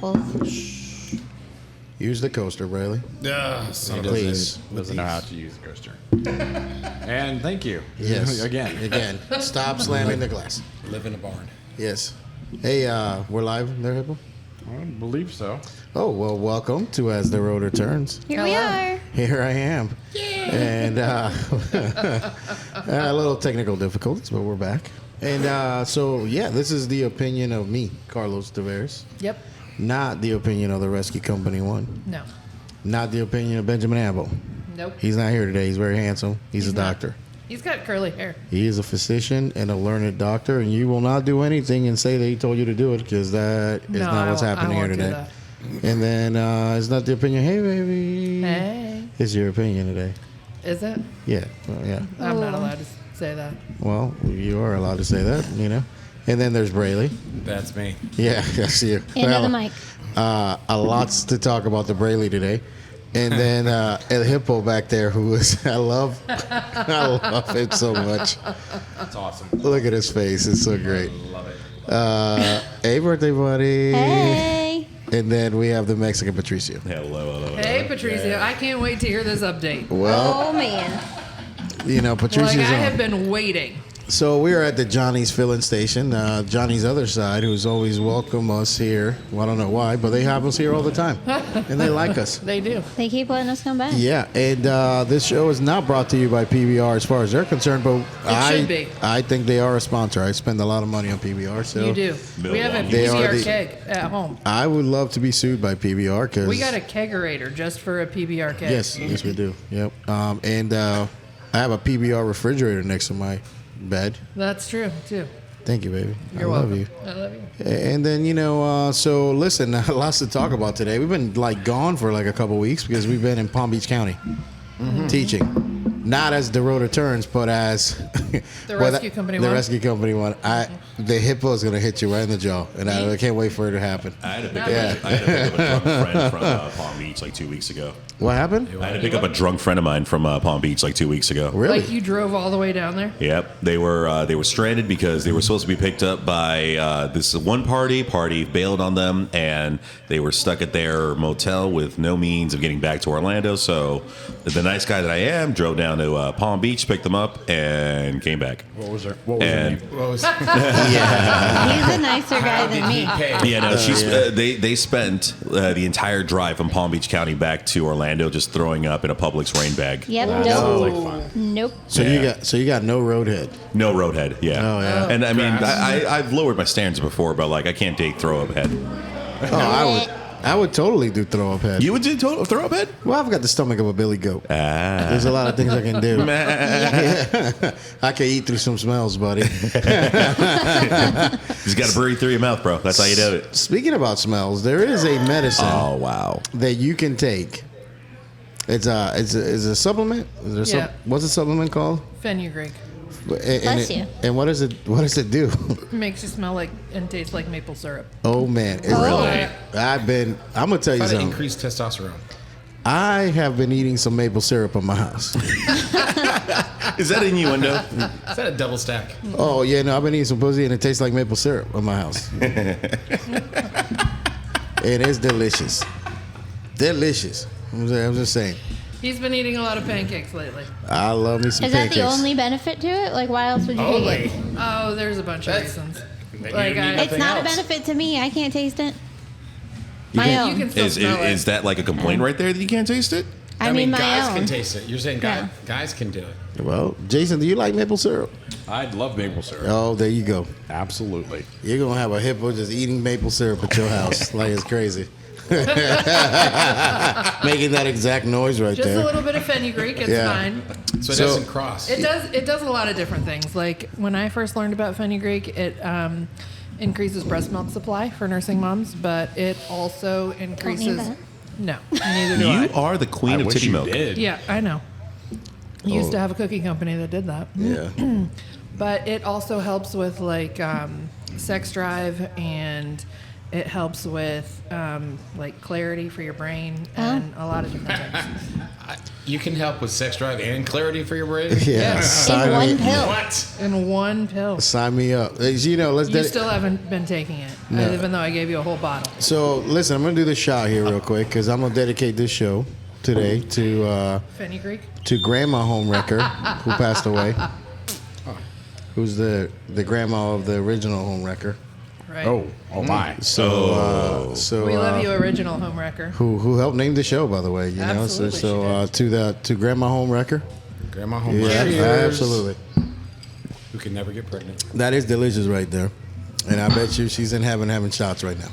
apples. Use the coaster, Brayley. Please. Doesn't know how to use the coaster. And thank you. Yes. Again. Stop slamming the glass. Live in a barn. Yes. Hey, we're live there, Hippo? I don't believe so. Oh, well, welcome to As the Rotor Turns. Here we are. Here I am. And a little technical difficulties, but we're back. And this is the opinion of me, Carlos Tavares. Yep. Not the opinion of the Rescue Company one. No. Not the opinion of Benjamin Abel. Nope. He's not here today. He's very handsome. He's a doctor. He's got curly hair. He is a physician and a learned doctor, and you will not do anything and say that he told you to do it, because that is not what's happening here today. And then it's not the opinion. Hey, baby. Hey. It's your opinion today. Is it? Yeah. Well, yeah. I'm not allowed to say that. Well, you are allowed to say that, you know. And then there's Brayley. That's me. Yeah, that's you. Into the mic. A lots to talk about the Brayley today. And then El Hippo back there, who is, I love him so much. That's awesome. Look at his face. It's so great. I love it. Hey, birthday buddy. Hey. And then we have the Mexican Patricio. Hello. Hey, Patricio. I can't wait to hear this update. Well, Oh, man. you know, Patricio's Like, I on. have been waiting. So we are at the Johnny's filling station. Johnny's other side, who's always welcome us here. Well, I don't know why, but they have us here all the time, and they like us. They do. They keep letting us come back. Yeah, and this show is not brought to you by PBR as far as they're concerned, but should be. I think they are a sponsor. I spend a lot of money on PBR, so You do. We have a They are PBR the- keg at home. I would love to be sued by PBR because We got a kegerator just for a PBR keg. yes, we do. Yep, and I have a PBR refrigerator next to my bed. That's true, too. Thank you, baby. You're I welcome. love you. I love you. And then, so listen, lots to talk about today. We've been gone for a couple weeks because we've been in Palm Beach County teaching. Not as the Rotor Turns, but as The Rescue Company the one? Rescue Company one. The hippo is going to hit you right in the jaw, and I can't wait for it to happen. I had to pick up a drunk friend from Palm Beach 2 weeks ago. What happened? I had to pick up a drunk friend of mine from Palm Beach 2 weeks ago. Really? Like you drove all the way down there? Yep, they were stranded because they were supposed to be picked up by this one party. Party bailed on them, and they were stuck at their motel with no means of getting back to Orlando. So, the nice guy that I am drove down to Palm Beach, picked them up, and came back. What was her name? What was He's a nicer guy than me. Yeah, no, they spent the entire drive from Palm Beach County back to Orlando just throwing up in a Publix rain bag. Yep. Sounds Nope. like fun. Nope. So you got no roadhead. No roadhead, yeah. Oh, yeah. And I mean, I've lowered my standards before, but I can't date throw up head. Oh, I would totally do throw up head. You would do throw up head? Well, I've got the stomach of a billy goat. There's a lot of things I can do. I can eat through some smells, buddy. Just got to breathe through your mouth, bro. That's how you do it. Speaking about smells, there is a medicine Oh wow. that you can take. It's a supplement. What's the supplement called? Fenugreek. Bless you. And what does it do? Makes you smell like and taste like maple syrup. Oh man, Really? I'm gonna tell you Try to something. increase testosterone. I have been eating some maple syrup in my house. Is that innuendo? Is that a double stack? Oh yeah, no, I've been eating some pussy and it tastes like maple syrup in my house. It is delicious. Delicious. I'm just saying. He's been eating a lot of pancakes lately. I love me some Is that pancakes. the only benefit to it? Like, why else would you take it? Oh, there's a bunch of reasons. Like It's not a benefit to me. I can't taste it. You My can't- own. You can still smell it. Is that like a complaint right there that you can't taste it? I mean, my guys own. can taste it. You're saying Yeah. guys can do it. Well, Jason, do you like maple syrup? I love maple syrup. Oh, there you go. Absolutely. You're gonna have a hippo just eating maple syrup at your house, like it's crazy. Making that exact noise right Just there. a little bit of fenugreek, it's Yeah. fine. So it So- doesn't cross. It does a lot of different things. Like when I first learned about fenugreek, it increases breast milk supply for nursing moms, but it also increases. that. No, neither do I. You are the queen I of wish titty you milk. did. Yeah, I know. Used to have a cookie company that did that. Yeah. But it also helps with sex drive and it helps with like clarity for your brain and a lot of different things. You can help with sex drive and clarity for your brain. Yeah. In Sign one me, pill. What? In one pill. sign me up. You know, let's You still haven't been taking it, No. even though I gave you a whole bottle. So listen, I'm gonna do this shot here real quick because I'm gonna dedicate this show today to Fenugreek. Grandma Homewrecker who passed away. Who's the grandma of the original Homewrecker? Right. Oh my. So We love you, original homewrecker. who helped name the show, by the way. You know, Absolutely, to Grandma Homewrecker. Grandma home. Yeah, Cheers. absolutely. Who can never get pregnant? That is delicious right there. And I bet you she's in heaven having shots right now.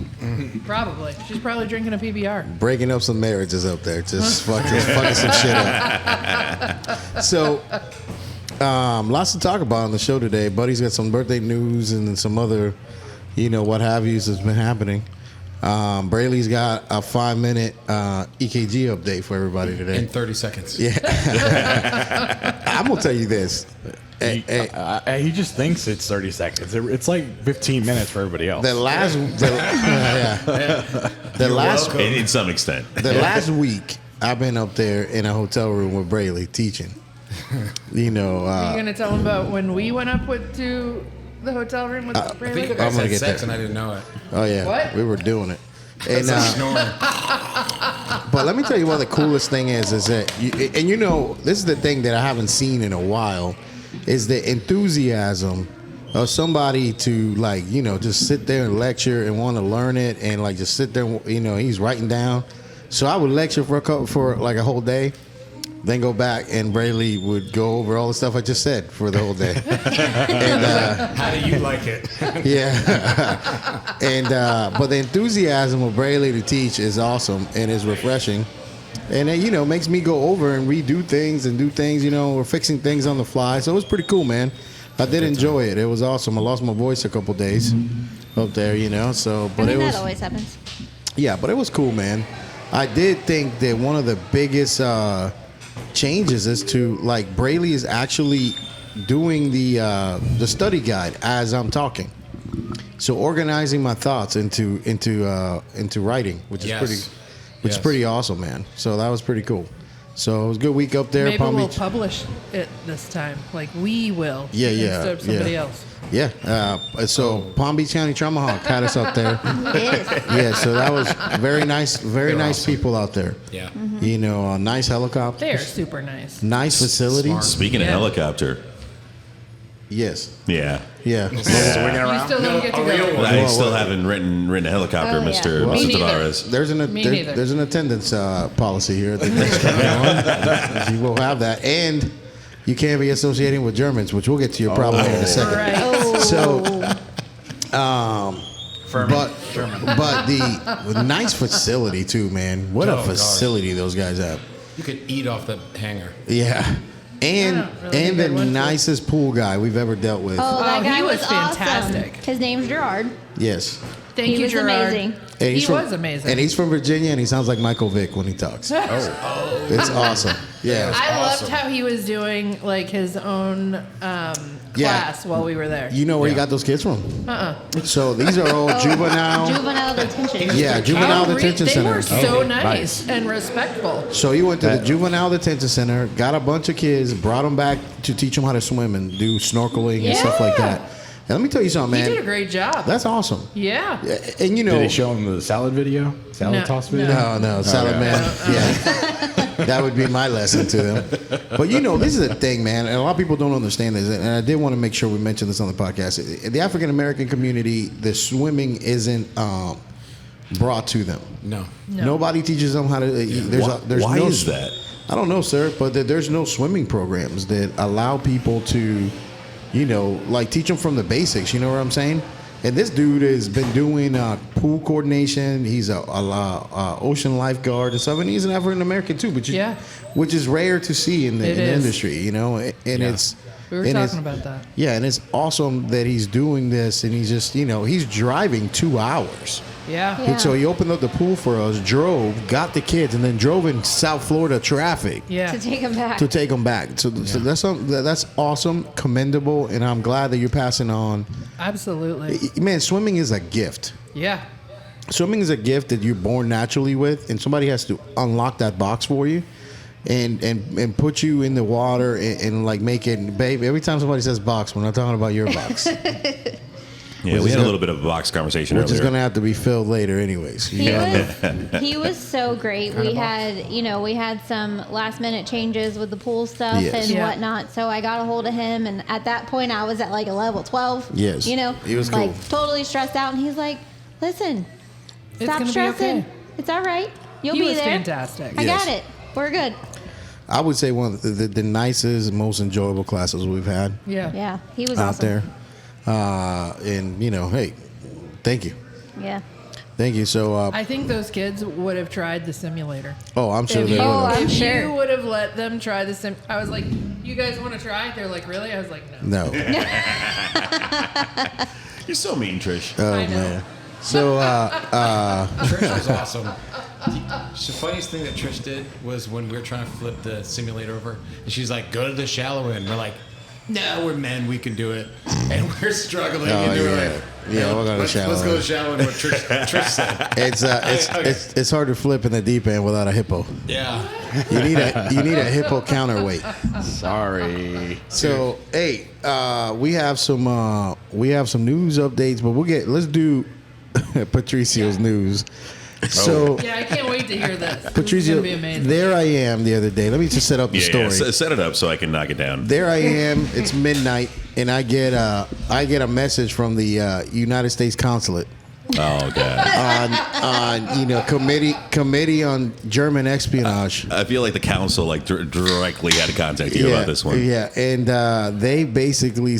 Probably. She's probably drinking a PBR. Breaking up some marriages up there. Just fucking some shit up. So, lots to talk about on the show today. Buddy's got some birthday news and some other, what have yous that's been happening. Brayley's got a 5-minute EKG update for everybody today. In 30 seconds. Yeah. I'm going to tell you this. He just thinks it's 30 seconds. It's like 15 minutes for everybody else. The last In some extent. the last week, I've been up there in a hotel room with Brayley teaching. Are you going to tell them about when we went up to the hotel room with I think you Brayley? I'm guys gonna had get sex there. and I didn't know it. Oh yeah, What? we were doing it. And Snoring. but let me tell you what the coolest thing is that this is the thing that I haven't seen in a while, is the enthusiasm of somebody to just sit there and lecture and want to learn it and just sit there. He's writing down. So I would lecture for a whole day. Then go back and Brayley would go over all the stuff I just said for the whole day. And, How do you like it? yeah. And but the enthusiasm of Brayley to teach is awesome and is refreshing. And it, makes me go over and redo things and do things, we're fixing things on the fly. So it was pretty cool, man. I did enjoy it. It was awesome. I lost my voice a couple days up there, so but it was that always happens. yeah, but it was cool, man. I did think that one of the biggest changes is to Brayley is actually doing the study guide as I'm talking, so organizing my thoughts into writing, which is Yes. pretty awesome, man. So that was pretty cool. So it was a good week up there. Maybe Palm we'll Beach. publish it this time. We will. Yeah, Instead of somebody else. Yeah. So Palm Beach County Trauma Hawk had us up there. It is. Yeah. So that was very nice. Very They're nice awesome. people out there. Yeah. A nice helicopter. They are super nice. Nice facility. Smart. Speaking of Yeah. helicopter, Yes. yeah. Yeah. You still don't get to go. I still haven't written a helicopter, Oh, yeah. Mr. Well, me Mr. neither. Tavares. Me neither. There's an attendance policy here at the next one. You will have that, and you can't be associating with Germans, which we'll get to your problem in a second. Right. Oh. So, but the nice facility too, man. What a Oh, God. facility those guys have. You could eat off the hanger. Yeah. And don't really and think I the went to- nicest pool guy we've ever dealt with. Oh, that Oh, guy he was awesome. fantastic. His name's Gerard. Yes. Thank He you, was Gerard. amazing. And He he's from- was amazing. And he's from Virginia, and he sounds like Michael Vick when he talks. It's awesome. Yeah. I Awesome. loved how he was doing his own class while we were there. You know where you Yeah. got those kids from? So these are all juvenile. Juvenile detention. Yeah, juvenile detention they center. were so Okay, nice nice. and respectful. So you went to the juvenile detention center, got a bunch of kids, brought them back to teach them how to swim and do snorkeling and stuff like Yeah. that. And let me tell you something, He man. did a great job. That's awesome. Yeah. And Did he show him the salad video? Salad No, toss video? No, Salad Okay. Man. Yeah. That would be my lesson to them. But this is the thing, man. And a lot of people don't understand this. And I did want to make sure we mention this on the podcast. In the African American community, the swimming isn't brought to them. No. Nobody teaches them how to. There's Why no, is that? I don't know, sir, but there's no swimming programs that allow people to, teach them from the basics. You know what I'm saying? And this dude has been doing pool coordination. He's a ocean lifeguard and stuff, and he's an African American too, which is rare to see in the industry. And it's We were and talking about that. Yeah, and it's awesome that he's doing this, and he's just he's driving 2 hours. Yeah. Yeah. And so he opened up the pool for us, drove, got the kids, and then drove in South Florida traffic Yeah. To take him back. to take them back. So that's awesome, commendable, and I'm glad that you're passing on. Absolutely. Man, swimming is a gift. Yeah. swimming is a gift that you're born naturally with, and somebody has to unlock that box for you. And put you in the water and like make it, babe. Every time somebody says box, we're not talking about your box. Yeah, we had a little bit of a box conversation Which earlier. is going to have to be filled later, anyways. He was so great. We had some last minute changes with the pool stuff Yes. and Yeah. whatnot. So I got a hold of him, and at that point, I was at like a level 12. Yes. You know, He was like cool. totally stressed out, and he's like, "Listen, It's stop gonna be stressing. okay." It's all right. You'll He be was there. fantastic. I Yes. got it. We're good." I would say one of the nicest, most enjoyable classes we've had Yeah. Yeah, he was out awesome. there. And, hey, thank you. Yeah. Thank you. So, I think those kids would have tried the simulator. I'm sure If they you, would Oh, have. I'm if sure. you would have let them try the sim, I was like, "You guys want to try?" They're like, "Really?" I was like, "No." No. You're so mean, Trish. Oh, I know. man. So, Trish was awesome. The funniest thing that Trish did was when we were trying to flip the simulator over, and she's like, "Go to the shallow end." We're like, "No, we're men. We can do it." And we're struggling. Oh, and we're yeah. like, Yeah, we'll go to the let's shallow go to end." the shallow end. What Trish said. it's hard to flip in the deep end without a hippo. Yeah. You need a hippo counterweight. Sorry. So, hey, we have some news updates, but let's do Patricio's news. So, Yeah, I can't wait to hear this. This is Patricio, gonna be amazing. there I am the other day. Let me just set up the Yeah, story. set it up so I can knock it down. There I am. It's midnight, and I get a message from the United States Consulate Oh god. on committee on German espionage. I feel like the council directly had to contact you about this one. Yeah, and they basically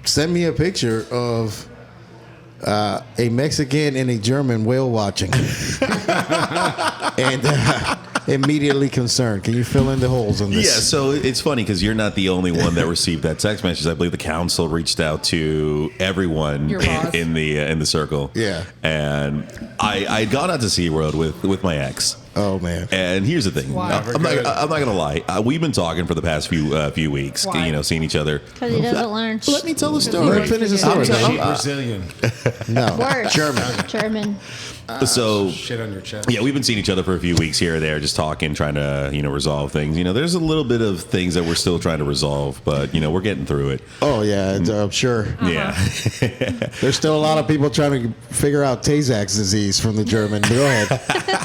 sent me a picture of a Mexican and a German whale watching, and immediately concerned. Can you fill in the holes on this? Yeah, so it's funny because you're not the only one that received that text message. I believe the council reached out to everyone Your boss. in the circle. Yeah. and I'd gone out to SeaWorld with my ex. Oh man. And here's the thing. Why? I'm not gonna lie. We've been talking for the past few weeks. Why? Seeing each other. Because he doesn't learn. Let me tell the Let story. me finish the I'm story. Is she man. Brazilian? No, Worse. German. So Shit on your chest. yeah, we've been seeing each other for a few weeks here or there, just talking, trying to resolve things. There's a little bit of things that we're still trying to resolve, but we're getting through it. Oh yeah, I'm sure. Yeah. There's still a lot of people trying to figure out Tay-Sachs disease from the German. But go ahead,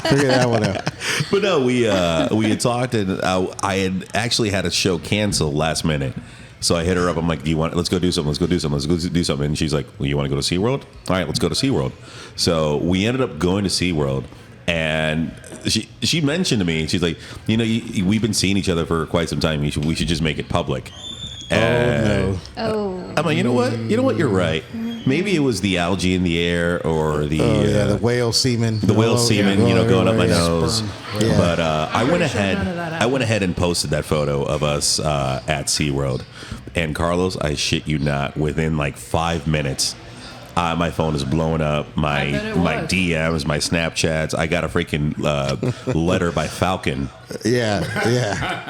figure that one out. But no, we had talked, and I had actually had a show canceled last minute. So I hit her up. I'm like, let's go do something. Let's go do something. And she's like, well, you want to go to SeaWorld? All right, let's go to SeaWorld. So we ended up going to SeaWorld. And she mentioned to me, she's like, we've been seeing each other for quite some time. We should just make it public. And Oh. I'm like, you know what? You're right. Maybe it was the algae in the air or the the whale semen. the whale semen, going up my nose. Yeah. But I went pretty sure ahead. none of that I went ahead and posted that photo of us at SeaWorld. And Carlos, I shit you not, within like 5 minutes, my phone is blowing up. My bet it my was. DMs, my Snapchats. I got a freaking letter by Falcon, Yeah.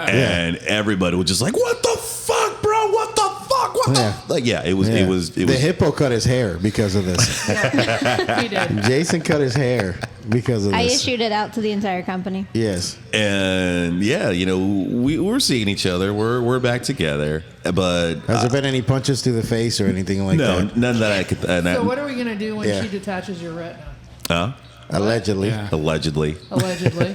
and everybody was just like, "What the fuck, bro? What the fuck? What Yeah. the?" Like, yeah, it was. The hippo cut his hair because of this. He did. Jason cut his hair because of I this. issued it out to the entire company. Yes. And yeah, we're seeing each other. We're back together. But Has there been any punches to the face or anything like no, that? none that I could. So what are we gonna do when Yeah. she detaches your retina? Huh? Allegedly. Yeah. Allegedly. Allegedly.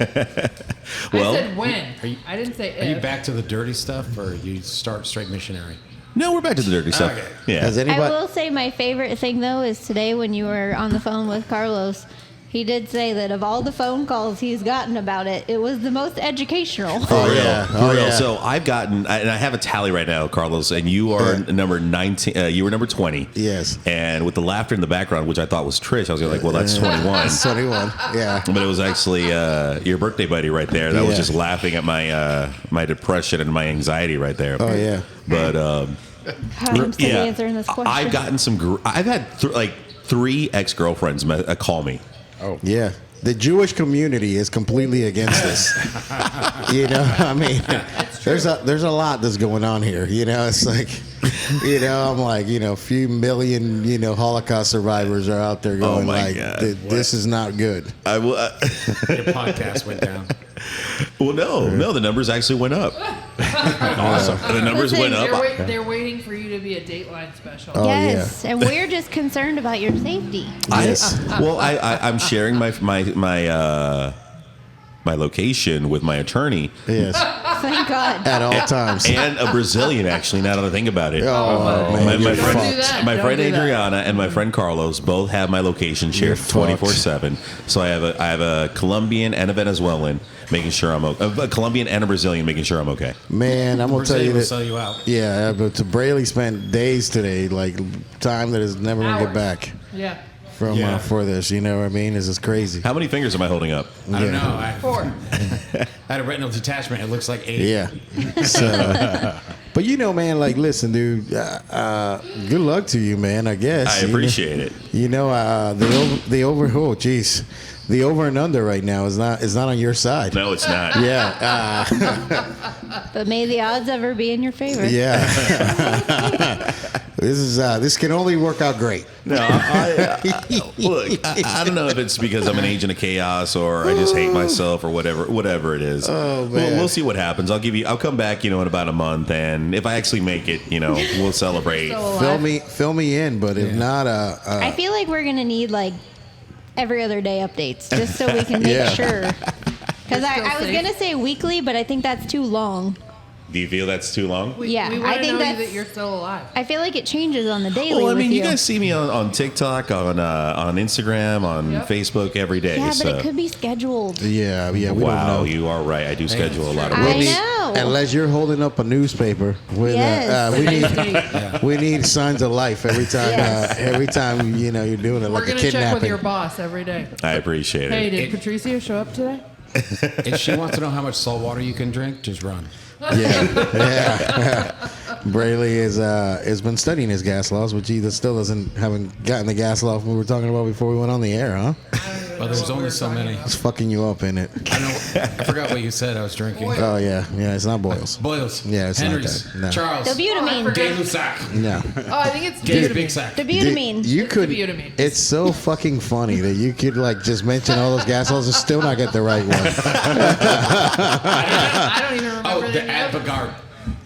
Well, I said when. I didn't say if. Are you back to the dirty stuff, or you start straight missionary? no, we're back to the dirty stuff. Okay. Yeah. Has I anybody? will say my favorite thing though is today when you were on the phone with Carlos, he did say that of all the phone calls he's gotten about it, it was the most educational. For Oh, real. yeah. For Oh, real. yeah. So I've gotten, and I have a tally right now, Carlos, and you are Yeah. number 19. You were number 20. Yes. And with the laughter in the background, which I thought was Trish, I was like, well, that's 21. It's 21. Yeah. But it was actually your birthday buddy right there that was Yeah. just laughing at my my depression and my anxiety right there. Oh yeah. But I'm still yeah, answering this question. I've gotten some. I've had three ex-girlfriends call me. Yeah. The Jewish community is completely against this. I mean, there's a lot that's going on here. It's like You know, I'm like, a few million, Holocaust survivors are out there going my like, God. this is not good. I will. Your podcast went down. Well, no, the numbers actually went up. Awesome. The numbers Listen, went up. They're waiting for you to be a Dateline special. Oh, Yes, and we're just concerned about your safety. Yes. I'm sharing my location with my attorney Yes. Thank God. At all times. and a Brazilian. Actually, now that I think about it, Oh, man. my you're Don't friend, do that. my Don't friend do that. Adriana and my friend Carlos both have my location You're shared fucked. 24/7. So I have a Colombian and a Venezuelan making sure I'm okay. A Colombian and a Brazilian making sure I'm okay. Man, I'm going to tell you Brazil will that. sell you out. Yeah, but Braley spent days today, like time that is never going to get Hours. back Yeah. from Yeah. for this. You know what I mean? This is crazy. How many fingers am I holding up? I don't Yeah. know. I 4. had a retinal detachment. It looks like 8. Yeah. So, but man, like, listen, dude. Good luck to you, man. I guess I appreciate it. The over and under right now is not on your side. No, it's not. Yeah. But may the odds ever be in your favor. Yeah. This can only work out great. No, look, I don't know if it's because I'm an agent of chaos or I just hate myself or whatever it is. Oh, man. We'll see what happens. I'll come back, in about a month, and if I actually make it, we'll celebrate. Fill me in, but if not, I feel like we're gonna need like every other day updates just so we can make Yeah. sure. Because I was safe. gonna say weekly, but I think that's too long. Do you feel that's too long? Yeah, we I want to think know that's- that you're still alive. I feel like it changes on the daily. Well, I with mean, you you guys see me on TikTok, on Instagram, on Yep. Facebook every day. Yeah, but so. it could be scheduled. yeah, we don't Wow, know. you are right. I do schedule a lot of I work. know. Unless you're holding up a newspaper with Yes. we need signs of life every time. Yes. Every time you're doing it We're like a going to check kidnapping. with your boss every day. I appreciate Hey, it. did Patricio show up today? If she wants to know how much salt water you can drink, just run. Yeah. Braley has been studying his gas laws, which he still haven't gotten the gas law we were talking about before we went on the air, huh? Well, there's only so many. It's fucking you up in it. I know. I forgot what you said. I was drinking. Oh yeah, it's not Boils. Boyles. Yeah, it's not Henry's. that. No. Charles. Dobutamine. Gay Lussac. No. Oh, I think it's Gay's Butamine. Big Sack. Dobutamine. You could. Dobutamine. It's so fucking funny that you could like just mention all those gas laws and still not get the right one. I don't even remember Oh, the the name ad of it. Bagard.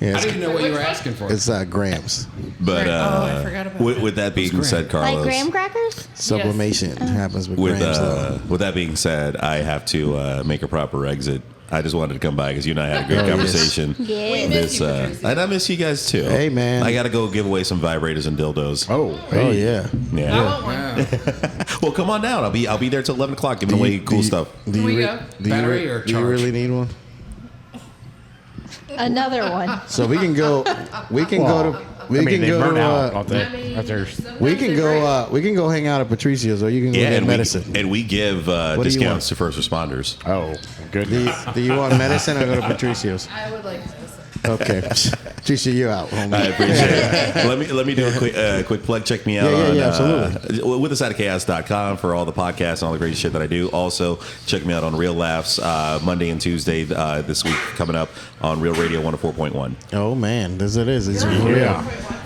Yeah, I it's, didn't know what you were asking for. it's grams. But I forgot about with that being said, Carlos, Like graham crackers? Sublimation happens with with grams. though. with that being said, I have to make a proper exit. I just wanted to come by because you and I had a great Oh, yes. conversation. Yeah. miss you, Patricia. And I miss you guys too. Hey, man. I got to go give away some vibrators and dildos. Oh, Oh yeah. I Yeah. want one. Yeah. Well, come on down. I'll be there till 11 o'clock giving away cool stuff. Do we you, go? Battery or do you charge? really need one? Another one. So we can go. We can go to. We can they go burn to. out, don't I they? mean, After We can go. We can go hang out at Patricio's, or you can go get and medicine. we give do you discounts want? to first responders. oh, good. Do you want medicine or go to Patricio's? I would like to. Okay, Patricio, you out. Homie. I appreciate it. Let me do a quick plug. Check me out on absolutely. with chaos.com for all the podcasts and all the crazy shit that I do. Also, check me out on Real Laughs Monday and Tuesday this week coming up on Real Radio 104.1. Oh man, this it is. It's real.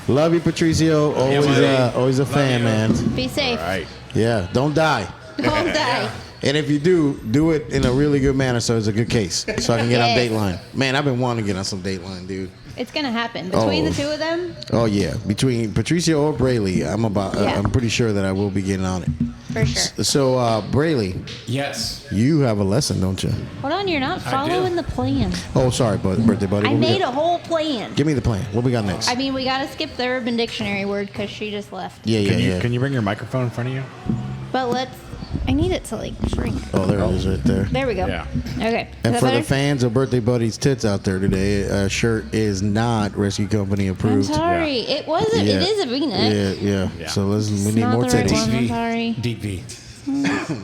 Love you, Patricio. Always a fan, man. Be safe. Right. Yeah, don't die. Don't die. And if you do it in a really good manner, so it's a good case, so I can get Yes. on Dateline. Man, I've been wanting to get on some Dateline, dude. It's gonna happen between Oh. the two of them. Oh yeah, between Patricio or Braley, Yeah. I'm pretty sure that I will be getting on it. For sure. So Braley, Yes. you have a lesson, don't you? Hold on, you're not I do. following the plan. Oh, sorry, birthday buddy. I What we made got? a whole plan. Give me the plan. What we got next? I mean, we gotta skip the Urban Dictionary word because she just left. Yeah. Can you bring your microphone in front of you? But I need it to like shrink. Oh, there it is, right there. There we go. Yeah. Okay. And Is for that the better? fans of Birthday Buddy's tits out there today, a shirt is not Rescue Company I'm approved. sorry. It wasn't. Yeah. It is a V-neck. Yeah. So we It's need not more the right titties. one. I'm V. sorry. Deep V.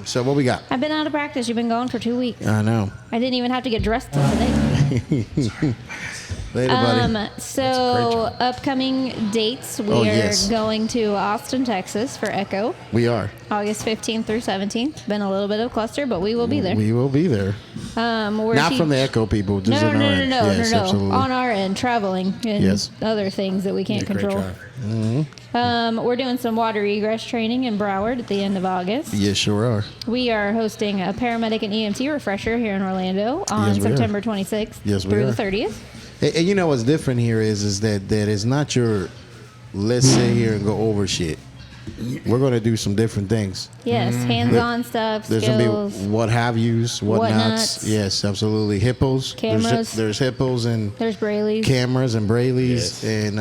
So what we got? I've been out of practice. You've been gone for 2 weeks. I know. I didn't even have to get dressed till today. Later, buddy. So upcoming dates, we Oh, are yes. going to Austin, Texas for Echo, We are. August 15th through 17th. Been a little bit of a cluster, but we will be there. We will be there. We're Not from the Echo people. Just No, on our end. Yes, absolutely. On our end, traveling and Yes. other things that we can't Great control. job. We're doing some water egress training in Broward at the end of August. Yes, sure are. We are hosting a paramedic and EMT refresher here in Orlando on Yes, we are. September 26th Yes, we through are. the 30th. And you know what's different here is that it's not your let's sit here and go over shit. We're going to do some different things. Yes, hands-on stuff, There's skills. going to be what have yous, whatnots. Whatnots. Yes, absolutely. Hippos. Cameras. There's hippos and There's Brailleys. cameras and Brailleys Yes. and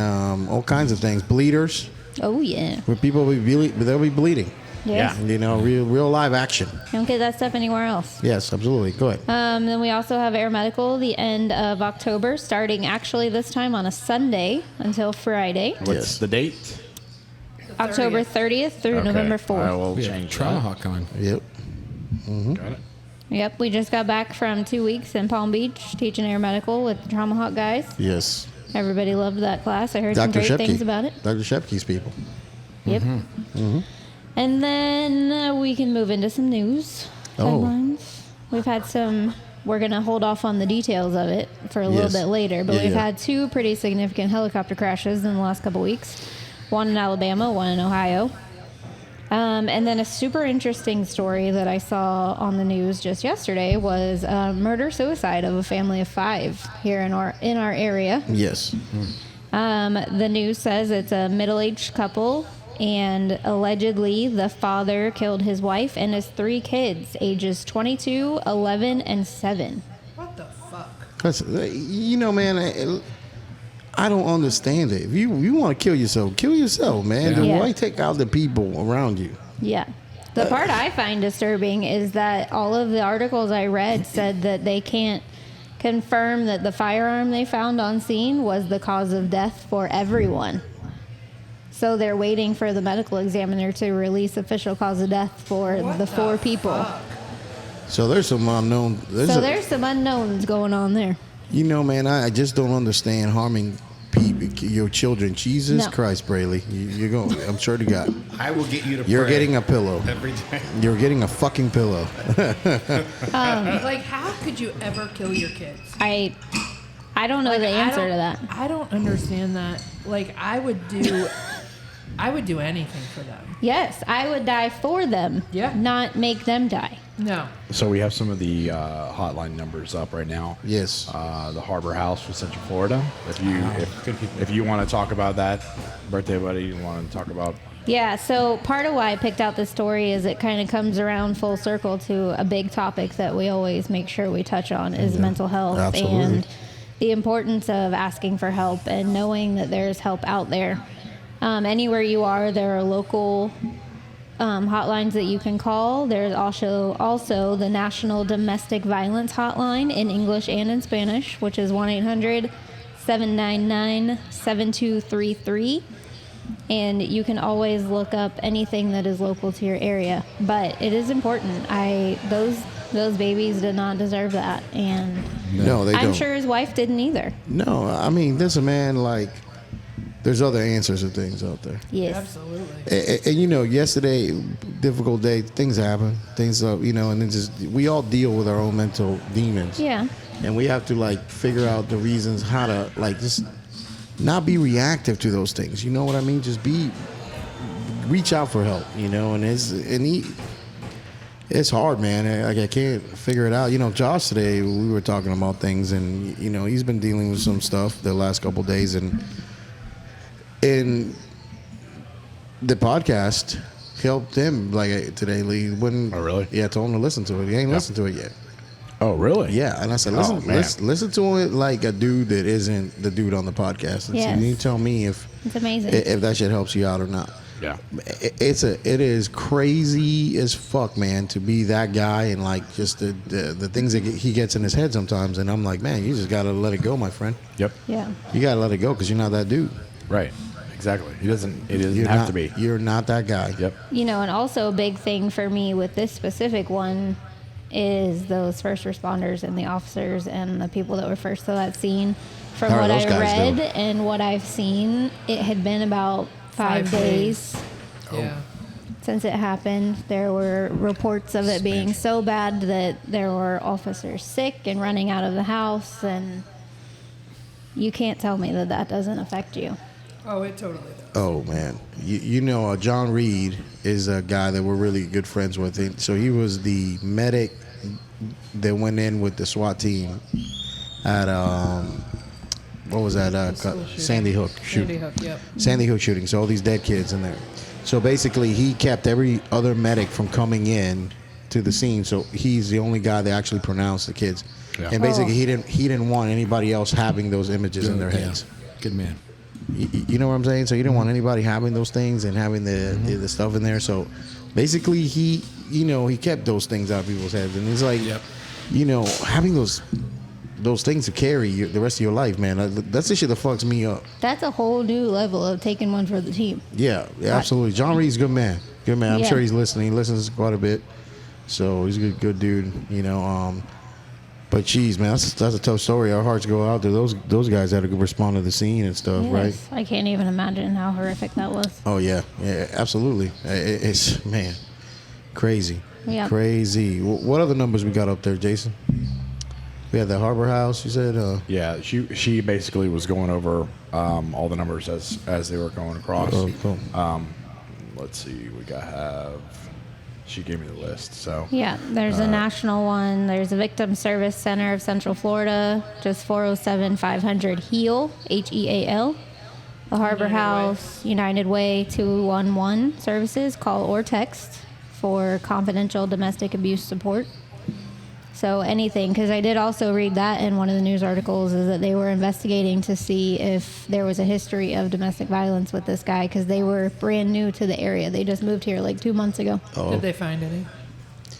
all kinds of things. Bleeders. Oh, yeah. Where people they'll be bleeding. Yes. You know, real live action. You don't get that stuff anywhere else. Yes, absolutely. Go ahead. Then we also have Air Medical the end of October, starting actually this time on a Sunday until Friday, What's Yes. the date? October 30th through Okay. November I 4th. will We have change Trauma that. Hawk on. Yep. Got it. Yep, we just got back from 2 weeks in Palm Beach teaching Air Medical with the Trauma Hawk guys. Yes. Everybody loved that class. I heard some Dr. great things Shepke. about it. Dr. Shepke's people. Yep. And then we can move into some news Oh. headlines. We've had some. We're going to hold off on the details of it for a little Yes. bit later, but Yeah, we've yeah. had two pretty significant helicopter crashes in the last couple weeks. One in Alabama, one in Ohio. And then a super interesting story that I saw on the news just yesterday was murder-suicide of a family of 5 here in our area. Yes. The news says it's a middle-aged couple, and allegedly the father killed his wife and his 3 kids, ages 22, 11, and 7. What the fuck? That's, you know, man, I don't understand it. If you want to kill yourself, man. Then Yeah. why take out the people around you? Yeah. The part I find disturbing is that all of the articles I read said that they can't confirm that the firearm they found on scene was the cause of death for everyone. So they're waiting for the medical examiner to release official cause of death for the 4 people. So there's some unknown. So there's some unknowns going on there. You know, man, I just don't understand harming people, your children. Jesus No. Christ, Brayley, you're going. I'm sure to God, I will get you to you're pray getting a pillow. every day. You're getting a fucking pillow. Like, how could you ever kill your kids? I don't know Like, the answer I to don't- that. I don't understand that. Like, I would do anything for them. Yes, I would die for them, Yeah. not make them die. No. So we have some of the hotline numbers up right now. Yes. The Harbor House for Central Florida. If you want to talk about that, birthday buddy, you want to talk about. Yeah, so part of why I picked out this story is it kind of comes around full circle to a big topic that we always make sure we touch on is mental health Absolutely. and the importance of asking for help and knowing that there's help out there. Anywhere you are, there are local hotlines that you can call. There's also the National Domestic Violence Hotline in English and in Spanish, which is 1-800-799-7233. And you can always look up anything that is local to your area. But it is important. Those babies did not deserve that, and No, they I'm don't. sure his wife didn't either. No, I mean, there's a man like. There's other answers to things out there. Yes. Absolutely. And you know, yesterday, difficult day, things happen. Things, you know, and then just, we all deal with our own mental demons. Yeah. And we have to, like, figure out the reasons how to, like, just not be reactive to those things. You know what I mean? Just reach out for help, you know, and it's hard, man. Like, I can't figure it out. You know, Josh today, we were talking about things, and, you know, he's been dealing with some stuff the last couple of days, and the podcast helped him like today. Lee wouldn't. Oh, really? Yeah, I told him to listen to it. He ain't listened to it yet. Oh, really? Yeah, and I said, Oh, listen, man. listen to it like a dude that isn't the dude on the podcast. And so Yes. you tell me if It's amazing. that shit helps you out or not. Yeah. It is crazy as fuck, man, to be that guy and like just the things that he gets in his head sometimes. And I'm like, man, you just gotta let it go, my friend. Yep. Yeah. You gotta let it go because you're not that dude. Right. Exactly. It doesn't You're have not, to be. You're not that guy. Yep. You know, and also a big thing for me with this specific one is those first responders and the officers and the people that were first to that scene. From How are what those I guys read doing? and what I've seen, it had been about 5 5 days. Yeah. since it happened. There were reports of it being so bad that there were officers sick and running out of the house, and you can't tell me that that doesn't affect you. Oh, it totally does. Oh man, John Reed is a guy that we're really good friends with. And so he was the medic that went in with the SWAT team at what was that? Sandy Hook shooting. Sandy Hook, yep. Sandy Hook shooting. So all these dead kids in there. So basically, he kept every other medic from coming in to the scene. So he's the only guy that actually pronounced the kids. Yeah. And basically, he didn't want anybody else having those images in their Yeah. heads. Good man. You know what I'm saying? So you didn't want anybody having those things and having the stuff in there. So basically, he kept those things out of people's heads, and it's like, Yep. having those things to carry the rest of your life, man. That's the shit that fucks me up. That's a whole new level of taking one for the team. Yeah, absolutely. John Reed's a good man. Good man. I'm Yeah. sure he's listening. He listens quite a bit. So he's a good dude, But geez, man, that's a tough story. Our hearts go out to those guys that had to respond to the scene and stuff, right? Yes, I can't even imagine how horrific that was. Oh yeah, absolutely. It's man, crazy, Yeah. crazy. What other numbers we got up there, Jason? We had the Harbor House. You said, Yeah, she basically was going over all the numbers as they were going across. Oh, cool. Let's see, she gave me the list. So Yeah, there's a national one. There's a Victim Service Center of Central Florida, just 407-500 HEAL, HEAL. The Harbor United Way. House, United Way 211 services, call or text for confidential domestic abuse support. So anything, because I did also read that in one of the news articles, is that they were investigating to see if there was a history of domestic violence with this guy, because they were brand new to the area. They just moved here like 2 months ago. Did they find any?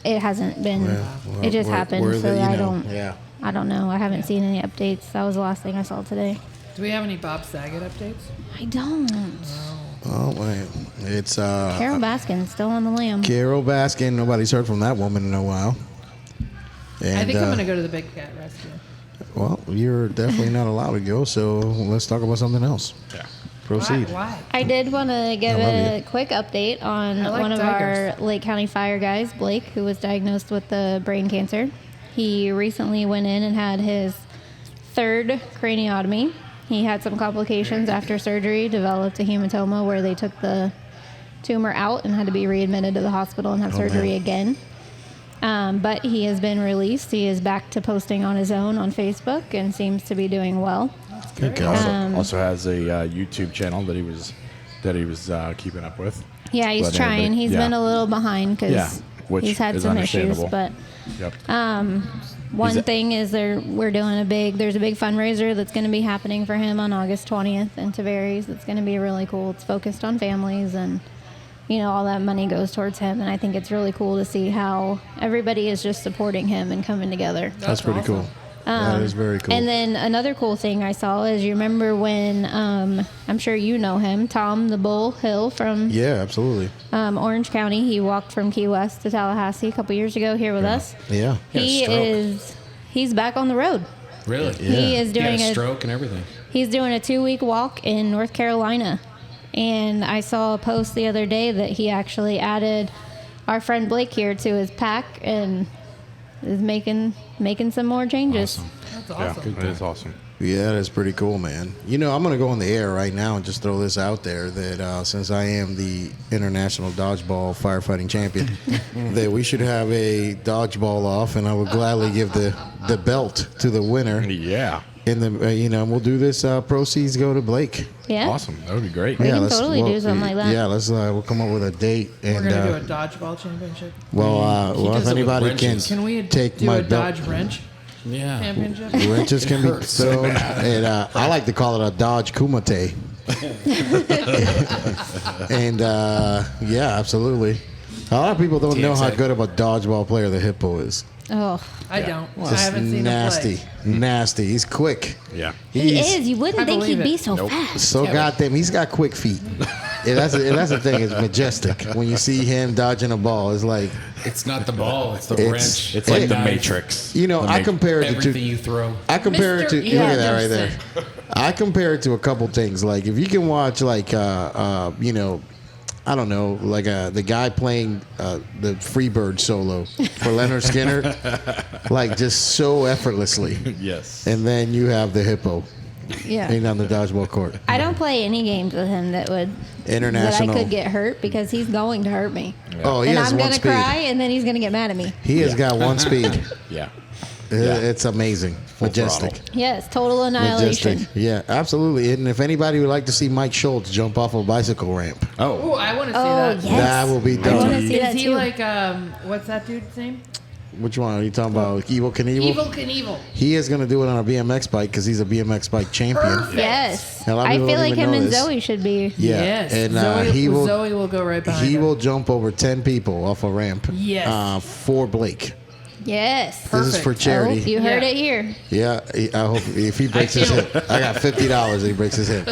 It hasn't been. well, it just where- happened, where so the- I don't. Yeah. I don't know. I haven't seen any updates. That was the last thing I saw today. Do we have any Bob Saget updates? I don't. Oh man, it's Carol Baskin still on the lam. Carol Baskin. Nobody's heard from that woman in a while. And, I think I'm going to go to the Big Cat Rescue. Well, you're definitely not allowed to go, so let's talk about something else. yeah. Proceed. Why? I did want to give I love a quick update on I like one of tigers. our Lake County Fire guys, Blake, who was diagnosed with the brain cancer. He recently went in and had his third craniotomy. He had some complications after surgery, developed a hematoma where they took the tumor out and had to be readmitted to the hospital and have surgery man. again. But he has been released. He is back to posting on his own on Facebook and seems to be doing well. Good God. Also has a YouTube channel that he was keeping up with. Yeah, he's But trying. everybody- He's yeah. been a little behind because Yeah, which he's had is some issues. understandable. But Yep. one that- thing is we're doing there's a big fundraiser that's going to be happening for him on August 20th in Tavares. It's going to be really cool. It's focused on families, and all that money goes towards him. And I think it's really cool to see how everybody is just supporting him and coming together. That's pretty cool. That is very cool. And then another cool thing I saw is, you remember when I'm sure you know him, Tom the Bull Hill from Yeah, absolutely. Orange County. He walked from Key West to Tallahassee a couple years ago here with us. Yeah. He's back on the road. Really? He is He had doing a stroke and everything. He's doing a 2-week walk in North Carolina. And I saw a post the other day that he actually added our friend Blake here to his pack and is making some more changes. Awesome. That's awesome. Yeah, it is awesome. Yeah, that's pretty cool, man. I'm going to go on the air right now and just throw this out there that since I am the international dodgeball firefighting champion, that we should have a dodgeball off, and I would gladly give the belt to the winner. Yeah. In the we'll do this. Proceeds go to Blake. Yeah. Awesome. That would be great. We can let's- totally do something like that. Yeah, let's we'll come up with a date We're and going to do a dodgeball championship. well, does if it with anybody can wrenches. Can we take do my a belt. Dodge wrench Yeah. championship? Wrenches can be hurts so thrown, and I like to call it a Dodge Kumite. And yeah, absolutely. A lot of people don't know how TXA. good of a dodgeball player the Hippo is. Oh, I don't. I Just haven't seen nasty, him play. nasty. He's quick. Yeah. he He's is. You wouldn't I think he'd believe be it. so fast. so goddamn. He's got quick feet. And that's the thing. It's majestic when you see him dodging a ball. It's like It's not the ball, it's the It's- wrench. It's like the knife. Matrix. I compare it to Everything you throw. I compare it to Mr. look at that right there. Anderson. I compare it to a couple things. Like if you can watch like I don't know, like the guy playing the Freebird solo for Leonard Skinner, like just so effortlessly. Yes. And then you have the hippo Yeah. hanging on the dodgeball court. I don't play any games with him that International. that I could get hurt because he's going to hurt me. Oh, he And has I'm one gonna speed. cry, and then he's gonna get mad at me. He has got one speed. Yeah. It's amazing, majestic. throttle. Yes, total annihilation. Majestic. Yeah, absolutely. And if anybody would like to see Mike Schultz jump off a bicycle ramp, Oh, I want to see Oh that. yes. that will be I want to dope. see that Is he too. like what's that dude's name? Which one are you talking about? Evil Knievel? Evil Knievel. He is going to do it on a BMX bike because he's a BMX bike champion. Perfect. Yes. A lot of I people feel don't like even him know and this. Zoe should be. Yeah, Yes. and Zoe will go right behind He him. will jump over 10 people off a ramp. Yes. For Blake. Yes. This is for Perfect. Oh, charity. you heard Yeah. it here. Yeah, I hope if he breaks his feel- hip, I got $50 if he breaks his hip.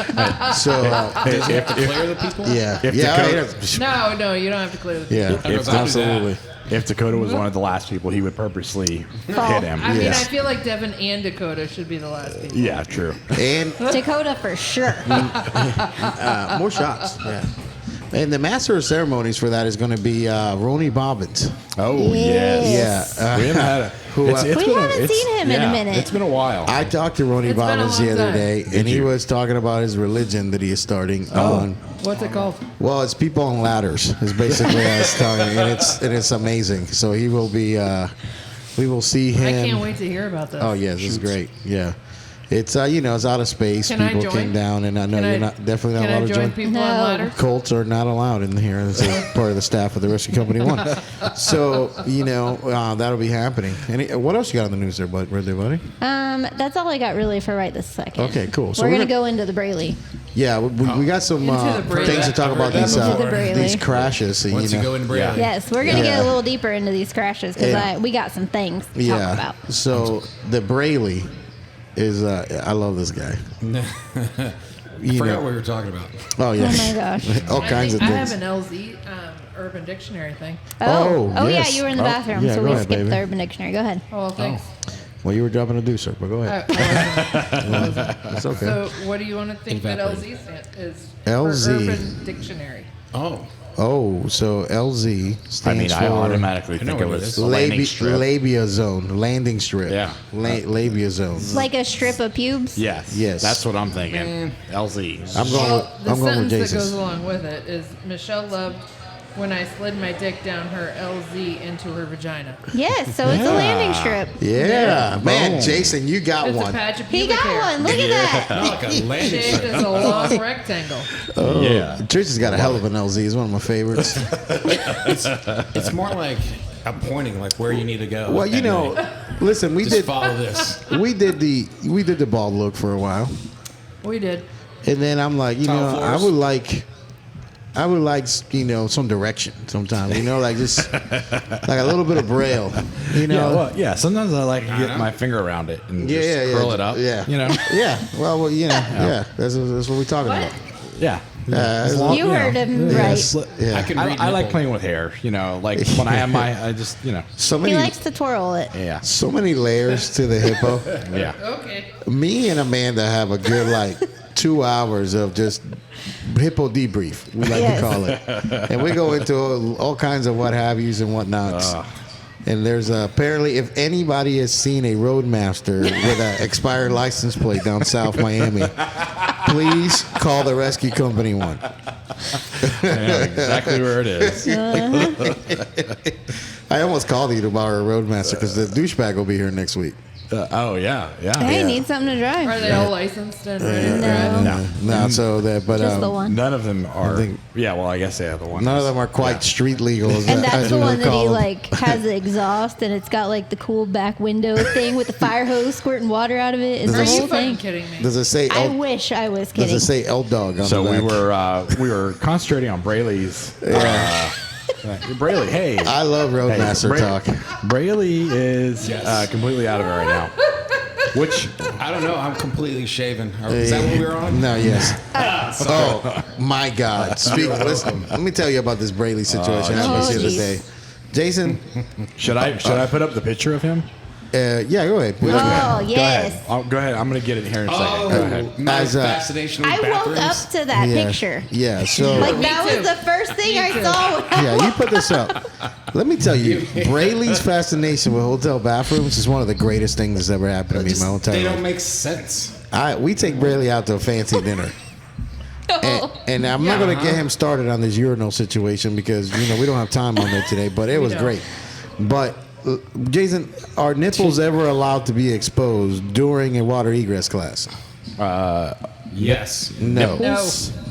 So Does he have to clear the people? yeah, If yeah, Dakota- No, you don't have to clear the. yeah, If- absolutely. If Dakota was one of the last people, he would purposely hit him. I mean, Yes. I feel like Devin and Dakota should be the last people. Yeah, true. And Dakota for sure. more shots. Yeah. And the master of ceremonies for that is going to be Ronnie Bobbins. Oh, yes. Yeah. We haven't had a. Who, it's we been haven't seen him in a minute. It's been a while. I talked to Ronnie It's been a Bobbins long the other time. day, and he you? was talking about his religion that he is starting on. What's it called? Well, it's people on ladders. Is basically what I was telling you, and it's amazing. So he will be. We will see him. I can't wait to hear about this. Oh yes, this is great. Yeah, it's it's out of space. Can I People join? came down, and I know Can you're I- not definitely not Can I allowed to join join. people No. on ladders? Colts are not allowed in here as a part of the staff of the Rescue Company One. So that'll be happening. What else you got on the news there, birthday buddy? That's all I got really for right this second. Okay, cool. So we're we're gonna gonna- go into the Brayley. Yeah, we got some Into the Braille. things to talk about these Into the Braille. these crashes. Once you go in Braille. Yes, we're gonna Yeah. get a little deeper into these crashes because Yeah. we got some things to Yeah. talk about. So the Brayley is I love this guy. I You forgot know- what we were talking about. Oh yeah. Oh my gosh. All kinds of I things. have an LZ Urban Dictionary thing. Oh, yeah, yes. you were in the Oh, bathroom, yeah, so go we ahead, skipped baby. the Urban Dictionary. Go ahead. Oh, well, thanks. Well, you were dropping a deucer, but go ahead. I wasn't. It's okay. So, what do you want to think that Evaporated. LZ is? LZ. For Urban Dictionary. Oh. Oh, so LZ I stands mean, for I automatically I know think it what it was is. a landing strip. labia zone, landing strip. Yeah. Labia zone. Like a strip of pubes. Yes. Yes. That's what I'm thinking. LZ. I'm going. Well, the I'm going with sentence that goes Jason's. along with it is Michelle loved when I slid my dick down her LZ into her vagina. Yes, so it's a landing strip. Yeah, man, Boom. Jason, you got It's a one. patch of He pubic got hair. one. Look at that. Like a landing Shaped strip. as a long rectangle. Oh, Yeah. Tristan's got a hell of an LZ. It's one of my favorites. It's more like a pointing, like where you need to go. Well, you And know, then listen, we just did follow this. we did the bald look for a while, We did. and then I'm like, Tile floors. I would like some direction sometime. Like just like a little bit of braille. Sometimes I like to get my finger around it and just curl it up. Yeah, Yeah. Well, yeah. That's what we're talking What? about. Yeah. as As long- You heard him Yeah, right. Yeah. I can read I like nipple. playing with hair. Like when I have I just, so He many, likes to twirl it. yeah. so many layers to the hippo. Yeah. Okay. Me and Amanda have a good 2 hours of just hippo debrief, we like Yes. to call it, and we go into all kinds of what have yous and whatnots. And there's apparently, if anybody has seen a Roadmaster with an expired license plate down South Miami, please call the Rescue Company One. I know exactly where it is. I almost called you to borrow a Roadmaster because the douchebag will be here next week. Oh yeah, yeah. Hey, Yeah. need something to drive. Are they all licensed and ready to drive? No. No, so that, but Just the one. None of them are. think- Yeah, well, I guess they have the one. none of them are quite street legal. And that's as the we one would that call he them. has the exhaust and it's got the cool back window thing with the fire hose squirting water out of it. It's Are the you whole fucking thing. kidding me? Does it say? I L, wish I was does kidding. it say L Dog on So the back? we were concentrating on Brayley's. Brayley, hey. I love Roadmaster talk. Brayley is Yes. completely out of it right now. Which I don't know. I'm completely shaven. Is that what we were on? No, yes. Oh my God! Listen, let me tell you about this Brayley situation. happened the other geez. day. Jason, should I put up the picture of him? Yeah, go ahead. Oh, yes. Go ahead. I'm gonna get it here in a second. Go ahead. My As, fascination with I woke bathrooms. up to that Yeah. picture. Yeah, so Like, that Me was too. the first thing Me I too. saw. yeah, you put this up. Let me tell you, Braylee's fascination with hotel bathrooms is one of the greatest things that's ever happened to me in my entire They life. don't make sense. We take Brayley out to a fancy dinner. And I'm not going to get him started on this urinal situation because we don't have time on that today. But it was don't. great. But Jason, are nipples ever allowed to be exposed during a water egress class? Yes. No.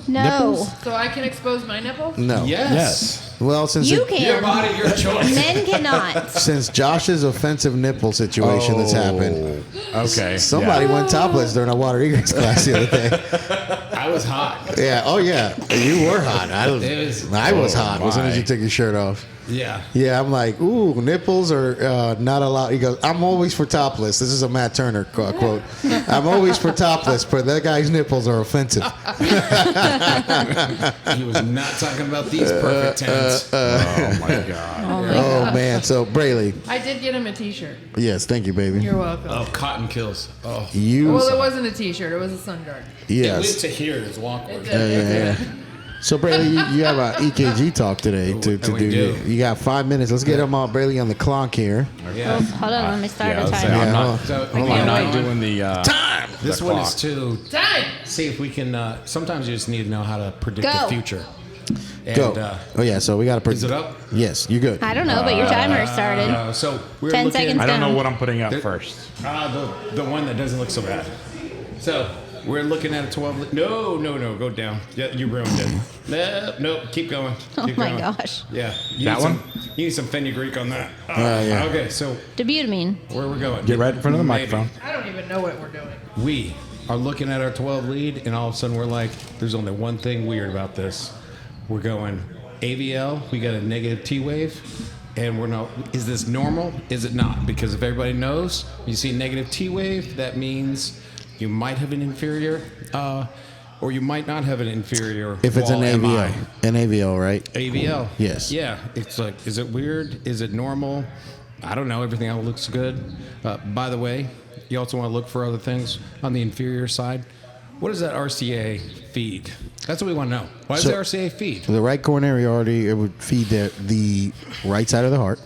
No. So I can expose my nipples? No. Yes. Well, since You it- can. Your body, your choice. Men cannot. since Josh's offensive nipple situation that's happened, Okay. somebody went topless during a water egress class the other day. I was hot. Yeah. Oh yeah. You were hot. I was Oh, hot as soon as you my. took your shirt off. Yeah. Yeah, I'm like, ooh, nipples are not allowed. He goes, I'm always for topless. This is a Matt Turner quote. I'm always for topless, but that guy's nipples are offensive. He was not talking about these perfect tense. Oh my god. Oh man. So Brayley, I did get him a T-shirt. yes, thank you, baby. You're welcome. Oh, cotton kills. Oh. You, Well, it wasn't a T-shirt. It was a sun guard. It went yes. to here is awkward. Yeah. So Brayley, you have a EKG talk today to we do. do. You got 5 minutes. Let's get him all Brayley on the clock here. Yeah. Oh, hold on, let me start Yeah, a let's say timer. I'm Yeah, not. So, I'm not doing the Time. this the one clock. is to Time. see if we can. Sometimes you just need to know how to predict Go. the future. And, Go. Oh yeah. So we got to. Is it up? Yes, you good. I don't know, but your timer started. So we're 10 looking. seconds. I don't know down. what I'm putting up first. The one that doesn't look so bad. So we're looking at a 12. No, go down. Yeah, you ruined it. No, keep going. Keep Oh my going. gosh. Yeah, you That need some- one? You need some fenugreek on that. yeah. Okay, so Debutamine. where we're going? Get right in front of the Maybe. microphone. I don't even know what we're doing. We are looking at our 12 lead, and all of a sudden we're like, there's only one thing weird about this. We're going AVL, we got a negative T wave, and we're not, is this normal? Is it not? Because if everybody knows, you see negative T wave, that means you might have an inferior, or you might not have an inferior. If it's an wall AVL, MI. an AVL, right? AVL. Yes. Yeah. It's like, is it weird? Is it normal? I don't know. Everything else looks good. By the way, you also want to look for other things on the inferior side. What does that RCA feed? That's what we want to know. Why does So- the RCA feed? The right coronary artery, it would feed the right side of the heart.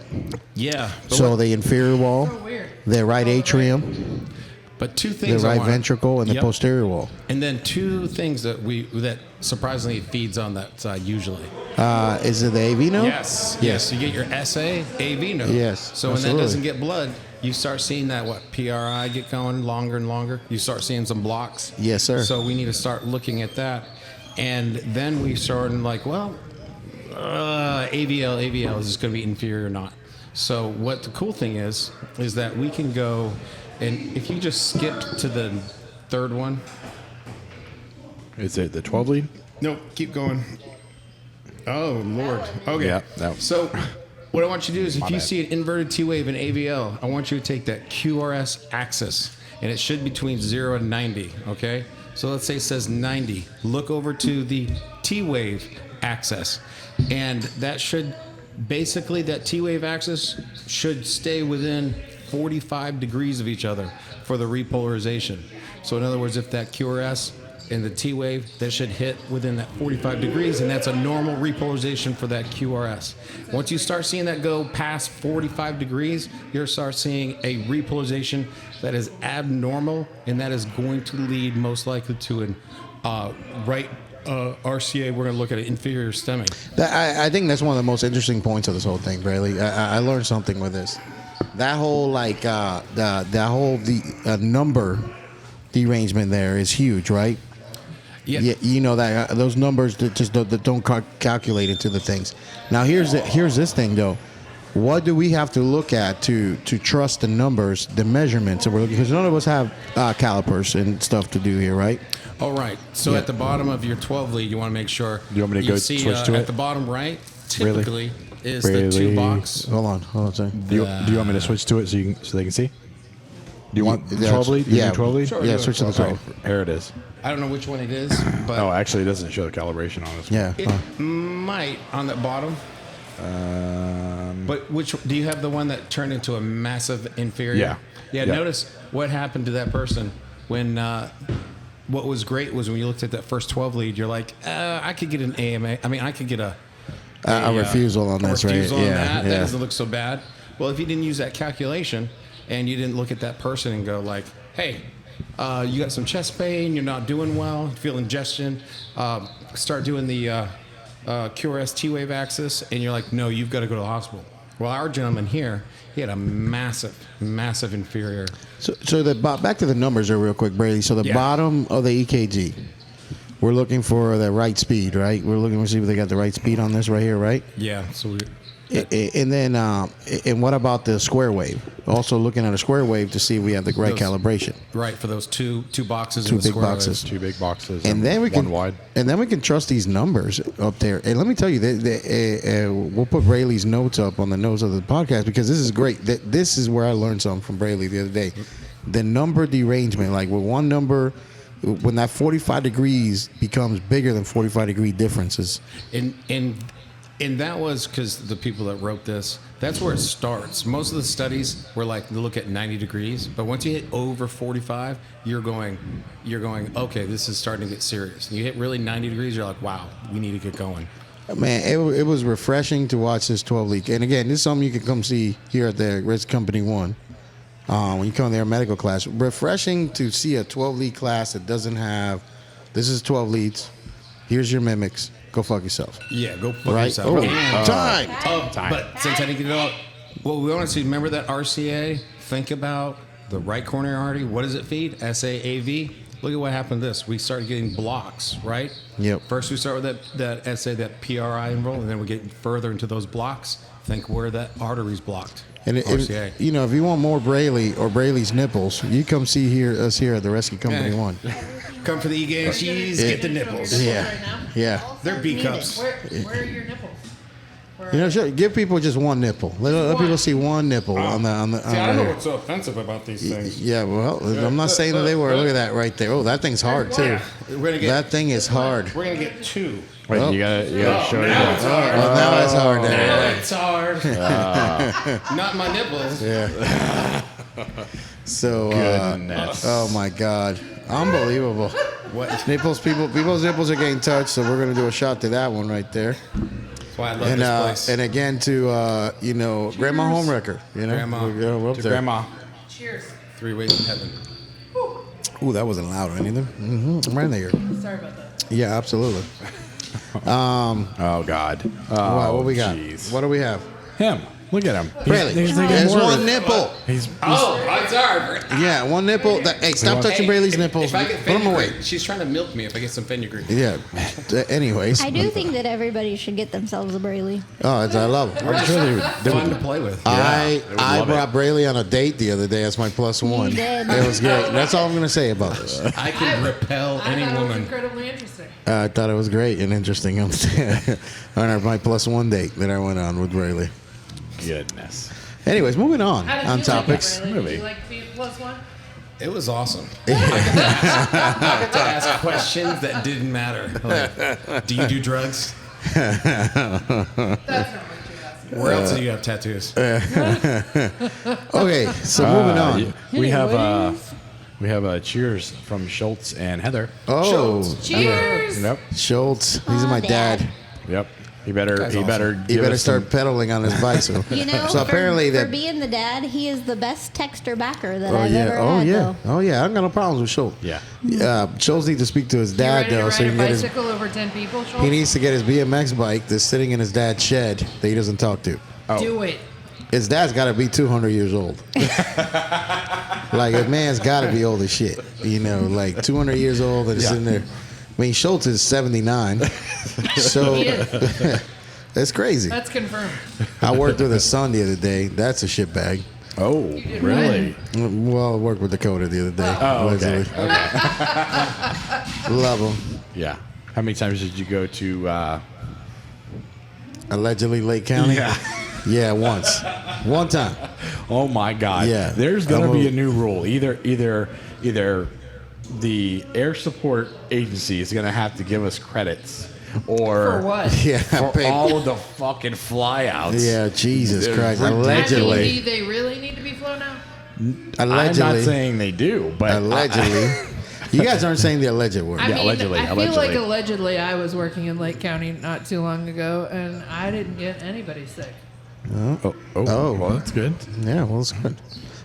Yeah. But, So the inferior wall, So weird. the right atrium, but two the things. I right want. ventricle, and the Yep. posterior wall. And then two things that surprisingly feeds on that side usually. Is it the AV node? Yes. Yes. You get your SA, AV node. Yes, So when that absolutely. doesn't get blood, you start seeing that PRI get going longer and longer. You start seeing some blocks. Yes, sir. So we need to start looking at that, and then we start like, well, AVL is this going to be inferior or not? So what the cool thing is that we can go, and if you just skipped to the third one. Is it the 12 lead? No, keep going. Oh Lord. Okay. Yeah, that- So, what I want you to do is, if you bad. see an inverted T wave in AVL, I want you to take that QRS axis, and it should be between 0 and 90. Okay. So let's say it says 90. Look over to the T wave axis, and that should basically that T wave axis should stay within 45 degrees of each other for the repolarization. So in other words, if that QRS and the T wave, that should hit within that 45 degrees, and that's a normal repolarization for that QRS. Once you start seeing that go past 45 degrees, you'll start seeing a repolarization that is abnormal, and that is going to lead most likely to an RCA. We're going to look at an inferior stemming. I think that's one of the most interesting points of this whole thing, Brayley. I learned something with this. That whole number derangement there is huge, right? Yeah, you know that those numbers that just don't calculate into the things. Now here's this thing though. What do we have to look at to trust the numbers, the measurements that we're looking? Because none of us have calipers and stuff to do here, right? All right. So Yeah. at the bottom of your 12 lead, you want to make sure You want me to go see, switch to at it? the bottom right. Really? Typically is the two Really? box. Hold on a second. Do you want me to switch to it so they can see? Do you want the Yeah, 12 lead? yeah. 12 lead? Sure. Yeah, switch to the Okay, 12. here it is. I don't know which one it is, but Oh, actually, it doesn't show the calibration on this one. Yeah. it might on the bottom. But which do you have the one that turned into a massive inferior? Yeah. Yeah. Yeah. Notice what happened to that person when. What was great was when you looked at that first 12 lead, you're like, I could get an AMA. I mean, I could get a refusal on this, right? refusal on Yeah, that. yeah. That doesn't look so bad. Well, if you didn't use that calculation and you didn't look at that person and go like, hey, you got some chest pain, you're not doing well, you feel ingestion, start doing the QRS T-wave axis, and you're like, no, you've got to go to the hospital. Well, our gentleman here, he had a massive, massive inferior. So back to the numbers there real quick, Brady. So the Yeah. bottom of the EKG, we're looking for the right speed, right? We're looking to see if they got the right speed on this right here, right? Yeah, so we... And then, and what about the square wave? Also looking at a square wave to see if we have the right Those- calibration. Right, for those two boxes Two in the big square boxes. 2 big boxes And then we can, one wide. and then we can trust these numbers up there. And let me tell you, we'll put Brayleigh's notes up on the notes of the podcast because this is great. This is where I learned something from Brayleigh the other day. The number derangement, like with one number, when that 45 degrees becomes bigger than 45-degree differences. And that was because the people that wrote this, that's where it starts. Most of the studies were like, they look at 90 degrees, but once you hit over 45, you're going, okay, this is starting to get serious. And you hit really 90 degrees, you're like, wow, we need to get going. Man, it was refreshing to watch this 12 league. And again, this is something you can come see here at the Ritz Company 1 when you come to their medical class. Refreshing to see a 12 lead class that doesn't have, this is 12 leads, here's your mimics, go fuck yourself. Yeah, go fuck Right? yourself. Oh, And- time. But since I didn't get it all, well, we want to see, remember that RCA? Think about the right coronary artery. What does it feed? SAAV. Look at what happened to this. We started getting blocks, right? Yep. First we start with that SA, that PRI enroll, and then we get further into those blocks. Think where that artery's blocked. And RCA. if you want more Brayleigh or Brayleigh's nipples, you come see us here at the Rescue Company Yeah. 1. Come for the E-game cheese, get the nipples. Yeah. Yeah. They're B cups. Where are your nipples? Give people just one nipple. Let people see one nipple on the. See, I don't know what's so offensive about these things. Yeah, well, I'm not saying that they were. Look at that right there. Oh, that thing's hard too. We're gonna get, That thing is hard. we're gonna get 2. Wait, Oh. you gotta show now it's you. hard. Oh, now it's hard. Now There. it's hard. Not my nipples. Yeah. So. Goodness. Oh my God, unbelievable. What? People's nipples are getting touched. So we're gonna do a shot to that one right there. That's why I love And this place. and again to Grandma Homewrecker. Grandma. We're up To there. grandma. Cheers. 3 ways to heaven. Ooh, that wasn't loud or anything. Right there. Sorry about that. Yeah, absolutely. Oh God. What we got? Jeez. What do we have? Him. Look at him. Brayleigh, He's thinking there's more of one it. nipple. He's Oh, I'm sorry. Yeah, one nipple. Hey, stop touching Brayleigh's nipples. If I get Put them away. fenugreek, she's trying to milk me if I get some fenugreek. Yeah. Anyways. I do think that everybody should get themselves a Brayleigh. Oh, I love it. I'm sure they Fun would. to play with. I love brought Brayleigh on a date the other day as my plus one. did. It was great. That's all I'm going to say about this. I can repel I any thought it was woman. incredibly interesting. I thought it was great and interesting on my plus one date that I went on with Brayleigh. Goodness. Anyways, moving on How did on you topics. Like it, Brayleigh? Did Movie. you like being plus one? It was awesome. I got to ask questions that didn't matter. Like, do you do drugs? That's not what you asked. Where else do you have tattoos? Okay, so moving on. We have cheers from Schultz and Heather. Oh, Cheers. Yep. Schultz. He's Aw, my dad. Dad. Yep. He better. Guy's He awesome. better. He give better us start some- pedaling on his bicycle. You know, So apparently for that. being the dad, he is the best texter backer that Oh I've yeah. ever Oh had. yeah. Though. Oh yeah. I don't got no problems with Schultz. Yeah. Schultz needs to speak to his You dad ready to though, ride so he a can get his. bicycle over 10 people, Schultz? He needs to get his BMX bike that's sitting in his dad's shed that he doesn't talk to. Do it. His dad's got to be 200 years old. Like a man's got to be old as shit. You know, like 200 years old and sitting there. I mean, Schultz is 79. So He is. that's crazy. That's confirmed. I worked with his son the other day. That's a shit bag. Oh, did really? Well, I worked with Dakota the other day. Oh, okay. allegedly. Love him. Yeah. How many times did you go to? Allegedly Lake County. Yeah. Yeah, once. One time. Oh my God. Yeah. There's gonna I'm be a- a new rule. Either the air support agency is gonna have to give us credits or For what? Yeah, for babe. all of the fucking flyouts. Yeah, Jesus They're Christ. ridiculous. I mean, Allegedly. do they really need to be flown out? I'm Allegedly. not saying they do, but Allegedly. You guys aren't saying the alleged word. I Yeah, mean, allegedly, I feel like allegedly. allegedly I was working in Lake County not too long ago, and I didn't get anybody sick. oh, Oh. well, that's good. Yeah, well, it's good.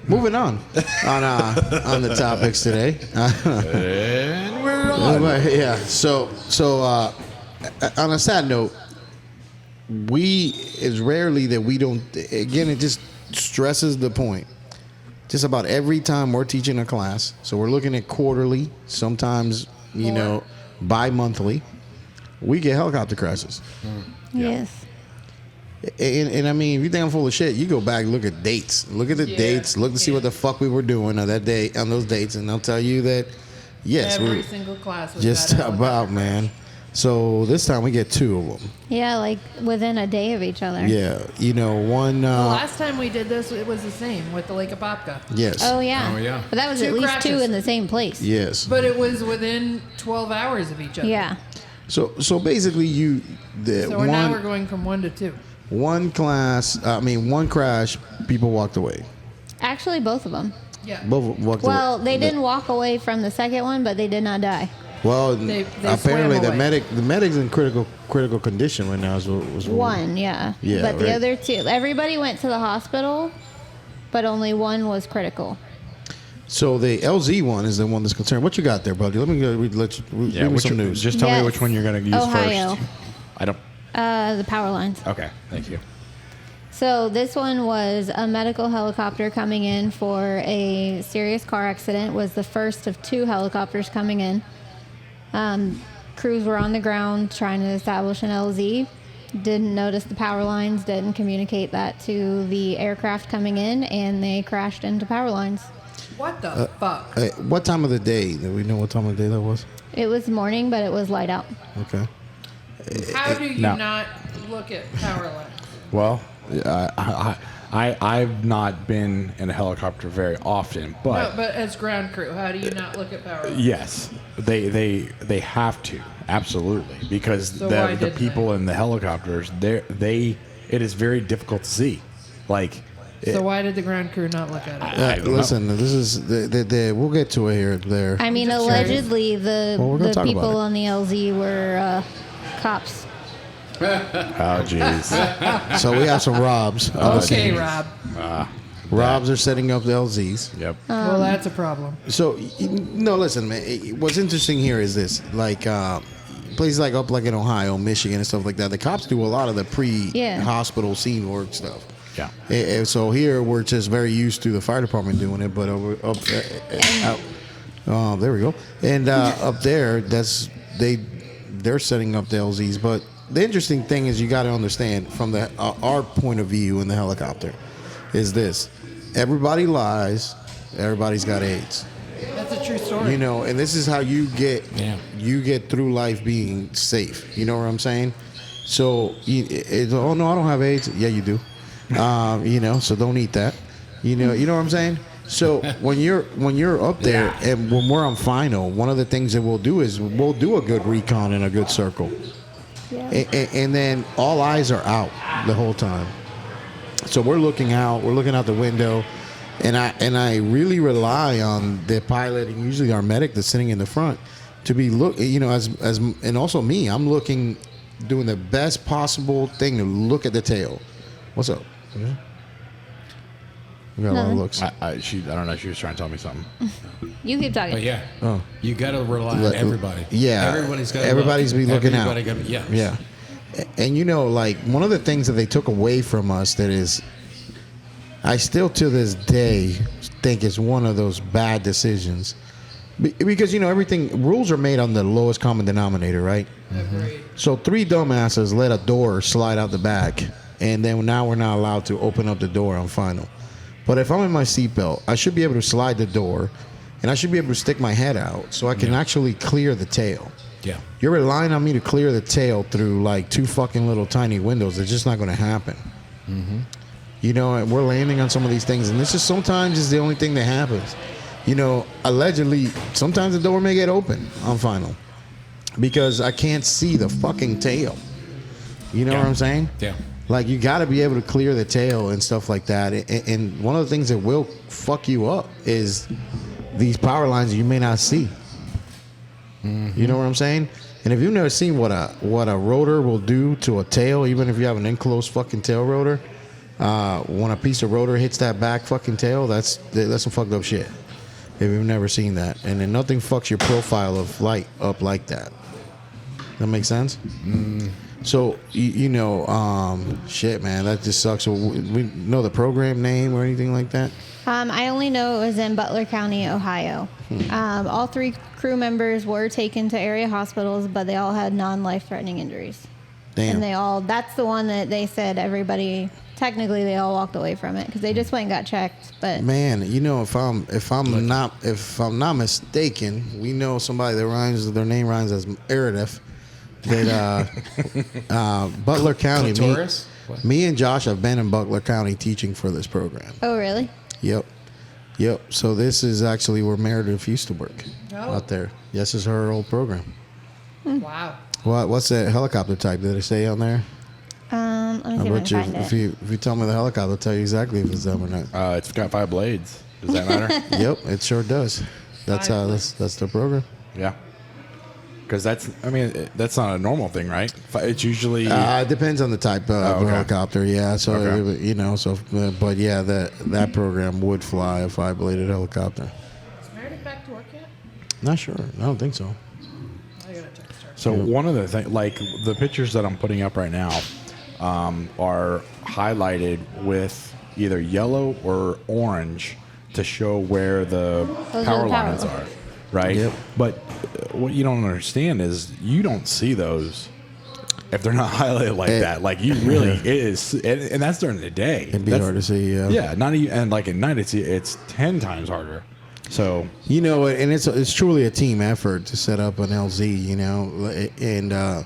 Moving on on the topics today. And we're on. Yeah. So on a sad note, it's rarely that we don't. Again, it just stresses the point. Just about every time we're teaching a class, so we're looking at quarterly, sometimes bi-monthly, we get helicopter crashes. Yes. And I mean, if you think I'm full of shit, you go back and look at dates. Look at the dates. Look to see what the fuck we were doing on that day, on those dates, and I'll tell you that, yes, Every we're single class was just that about, man. So this time we get 2 of them. Yeah, like within a day of each other. Yeah, one. The last time we did this, it was the same with the Lake of Popka. Yes. Oh yeah. Oh, yeah. But that was 2 at least crashes. 2 in the same place. Yes. But it was within 12 hours of each other. Yeah. So basically, So now we're going from 1 to 2. one crash, people walked away. Actually, both of them. Yeah. Both walked Well, away. they didn't walk away from the second one, but they did not die. Well, They apparently swam away. the medic's in critical condition right now. Was One, yeah. Yeah, But the right. other 2, everybody went to the hospital, but only one was critical. So the LZ one is the one that's concerned. What you got there, buddy? Let me let you read me some news. Just tell me Yes. which one you're going to use Ohio. first. I don't. The power lines. Okay, thank you. So this one was a medical helicopter coming in for a serious car accident. Was the first of 2 helicopters coming in. Crews were on the ground trying to establish an LZ. Didn't notice the power lines. Didn't communicate that to the aircraft coming in, and they crashed into power lines. What the fuck? What time of the day? Do we know what time of the day that was? It was morning, but it was light out. Okay. How do you No. not look at power lines? Well, I've not been in a helicopter very often, No, but but as ground crew, how do you not look at power lines? yes, they have to, absolutely, because So why the didn't people in the helicopters, it is very difficult to see. Like, So why did the ground crew not look at it? I don't know. Listen, this is we'll get to it here. There. I mean, just curious. allegedly, Well, we're gonna the talk about people it. on the LZ were cops. Oh, jeez. So we have some Robs. Okay, Rob. Robs are setting up the LZs. Yep. Well, that's a problem. So no, listen, man. What's interesting here is this: like places like up like in Ohio, Michigan, and stuff like that. The cops do a lot of the pre-hospital scene work stuff. Yeah. And so here we're just very used to the fire department doing it, but there we go. And up there, they're setting up the LZs. But the interesting thing is, you got to understand from the our point of view in the helicopter is this: everybody lies, everybody's got AIDS. That's a true story. And this is how you get Yeah. through life being safe. You know what I'm saying? So, oh no, I don't have AIDS. Yeah, you do. So don't eat that. You know what I'm saying? So when you're up there and when we're on final, one of the things that we'll do is we'll do a good recon in a good circle, and then all eyes are out the whole time. So we're looking out the window, and I really rely on the pilot and usually our medic that's sitting in the front to be as and also me. I'm doing the best possible thing to look at the tail. What's up? We got a lot of looks. I don't know. She was trying to tell me something. You keep talking. But yeah, Oh. you got to rely on Let- everybody. Yeah, everybody's got. everybody's be looking out. Yeah, Yeah. And like one of the things that they took away from us that is, I still to this day think it's one of those bad decisions. Because everything rules are made on the lowest common denominator, right? Agreed. So 3 dumbasses let a door slide out the back, and then now we're not allowed to open up the door on final. But if I'm in my seatbelt, I should be able to slide the door, and I should be able to stick my head out so I can actually clear the tail. Yeah. You're relying on me to clear the tail through like 2 fucking little tiny windows. It's just not going to happen. And we're landing on some of these things, and this is sometimes is the only thing that happens. Allegedly, sometimes the door may get open on final. because I can't see the fucking tail. You know what I'm saying? Yeah. Like, you got to be able to clear the tail and stuff like that. And one of the things that will fuck you up is these power lines you may not see. You know what I'm saying? And if you've never seen what a rotor will do to a tail, even if you have an enclosed fucking tail rotor, when a piece of rotor hits that back fucking tail, that's some fucked up shit. If you've never seen that. And then nothing fucks your profile of light up like that. That makes sense? So, you know, shit, man, that just sucks. So we know the program name or anything like that? I only know it was in Butler County, Ohio. All 3 crew members were taken to area hospitals, but they all had non-life-threatening injuries. Damn. And that's the one that they said everybody, technically they all walked away from it because they just went and got checked. But man, you know, if I'm not mistaken, we know somebody that their name rhymes as Meredith. That Butler County. Me and Josh have been in Butler County teaching for this program. oh, really? Yep. So this is actually where Meredith used to work out there. This is her old program. Wow. What's that helicopter type? Did it say on there? Let me see if I bet can you find if it. you tell me the helicopter, I'll tell you exactly if it's them or not. It's got 5 blades. Does that matter? Yep, it sure does. That's the program. Yeah. Because that's not a normal thing, right? It's usually It depends on the type of helicopter. Yeah, so Okay. you know, but yeah, that program would fly a 5-bladed helicopter. Is Meredith back to work yet? Not sure. I don't think so. I gotta text her. So one of the things, like the pictures that I'm putting up right now, are highlighted with either yellow or orange to show where the Those are power the power lines lines. are, right? Yep. But what you don't understand is you don't see those if they're not highlighted like that. Like you really, it is, and that's during the day. It'd be That's- hard to see. Yeah, not even, and like at night it's 10 times harder. So You know, and it's truly a team effort to set up an LZ. You know, and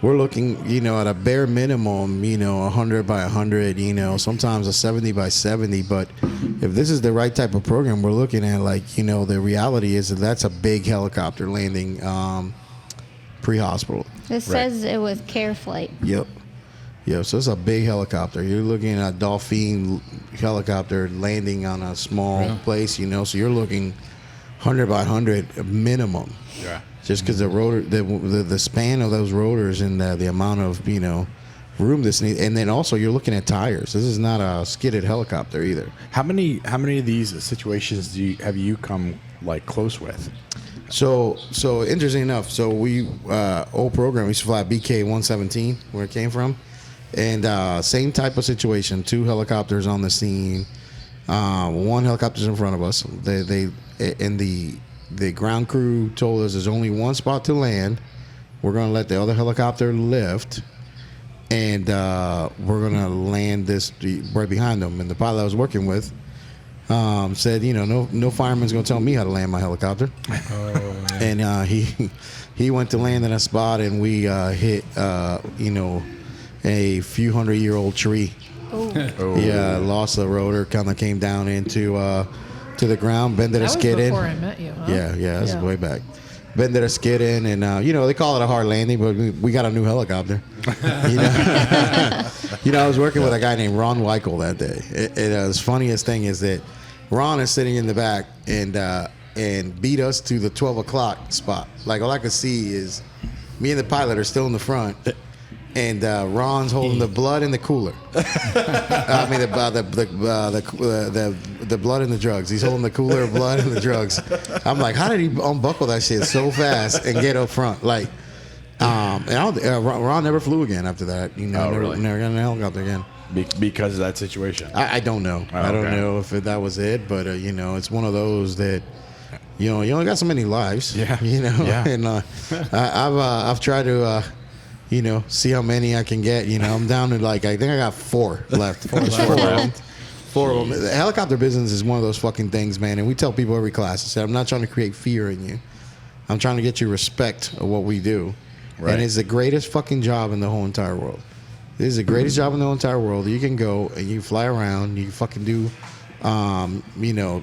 we're looking, you know, at a bare minimum, you know, 100 by 100. You know, sometimes a 70 by 70. But if this is the right type of program, we're looking at, like, you know, the reality is that's a big helicopter landing pre-hospital. This says it was care flight. Yep. So it's a big helicopter. You're looking at a Dolphin helicopter landing on a small place, you know. So you're looking 100 by 100 minimum. yeah. Just because the rotor, the span of those rotors and the amount of, you know, room this needs, and then also you're looking at tires. This is not a skidded helicopter either. How many of these situations have you come like close with? So interesting enough. So we old program we used to fly BK 117 where it came from, and same type of situation. 2 helicopters on the scene. 1 helicopter's in front of us. The ground crew told us there's only 1 spot to land. We're gonna let the other helicopter lift, and we're gonna land this right behind them. And the pilot I was working with said, you know, no fireman's gonna tell me how to land my helicopter. And he went to land in a spot, and we hit you know, a few 100-year-old tree. Yeah, lost the rotor, kind of came down into to the ground, bended a That was skid in. before I met you, huh? Yeah, that's way back. Bended a skid in, and you know, they call it a hard landing, but we got a new helicopter. You know, you know, I was working with a guy named Ron Weichel that day. The funniest thing is that Ron is sitting in the back and beat us to the 12 o'clock spot. Like, all I could see is me and the pilot are still in the front, and Ron's holding the blood in the cooler. I mean, the blood and the drugs. He's holding the cooler of blood and the drugs. I'm like, how did he unbuckle that shit so fast and get up front? Like, Ron never flew again after that. You know, never got in a helicopter again. Because of that situation. I don't know. I don't know if that was it, but you know, it's one of those that, you know, you only got so many lives. Yeah. You know, Yeah. and I've tried to. You know, see how many I can get. You know, I'm down to, like, I think I got 4 left. Four left. 4 of them. The helicopter business is one of those fucking things, man. And we tell people every class, I said, I'm not trying to create fear in you. I'm trying to get you respect of what we do. Right. And it's the greatest fucking job in the whole entire world. This is the greatest job in the whole entire world. You can go and you fly around. You fucking do, you know,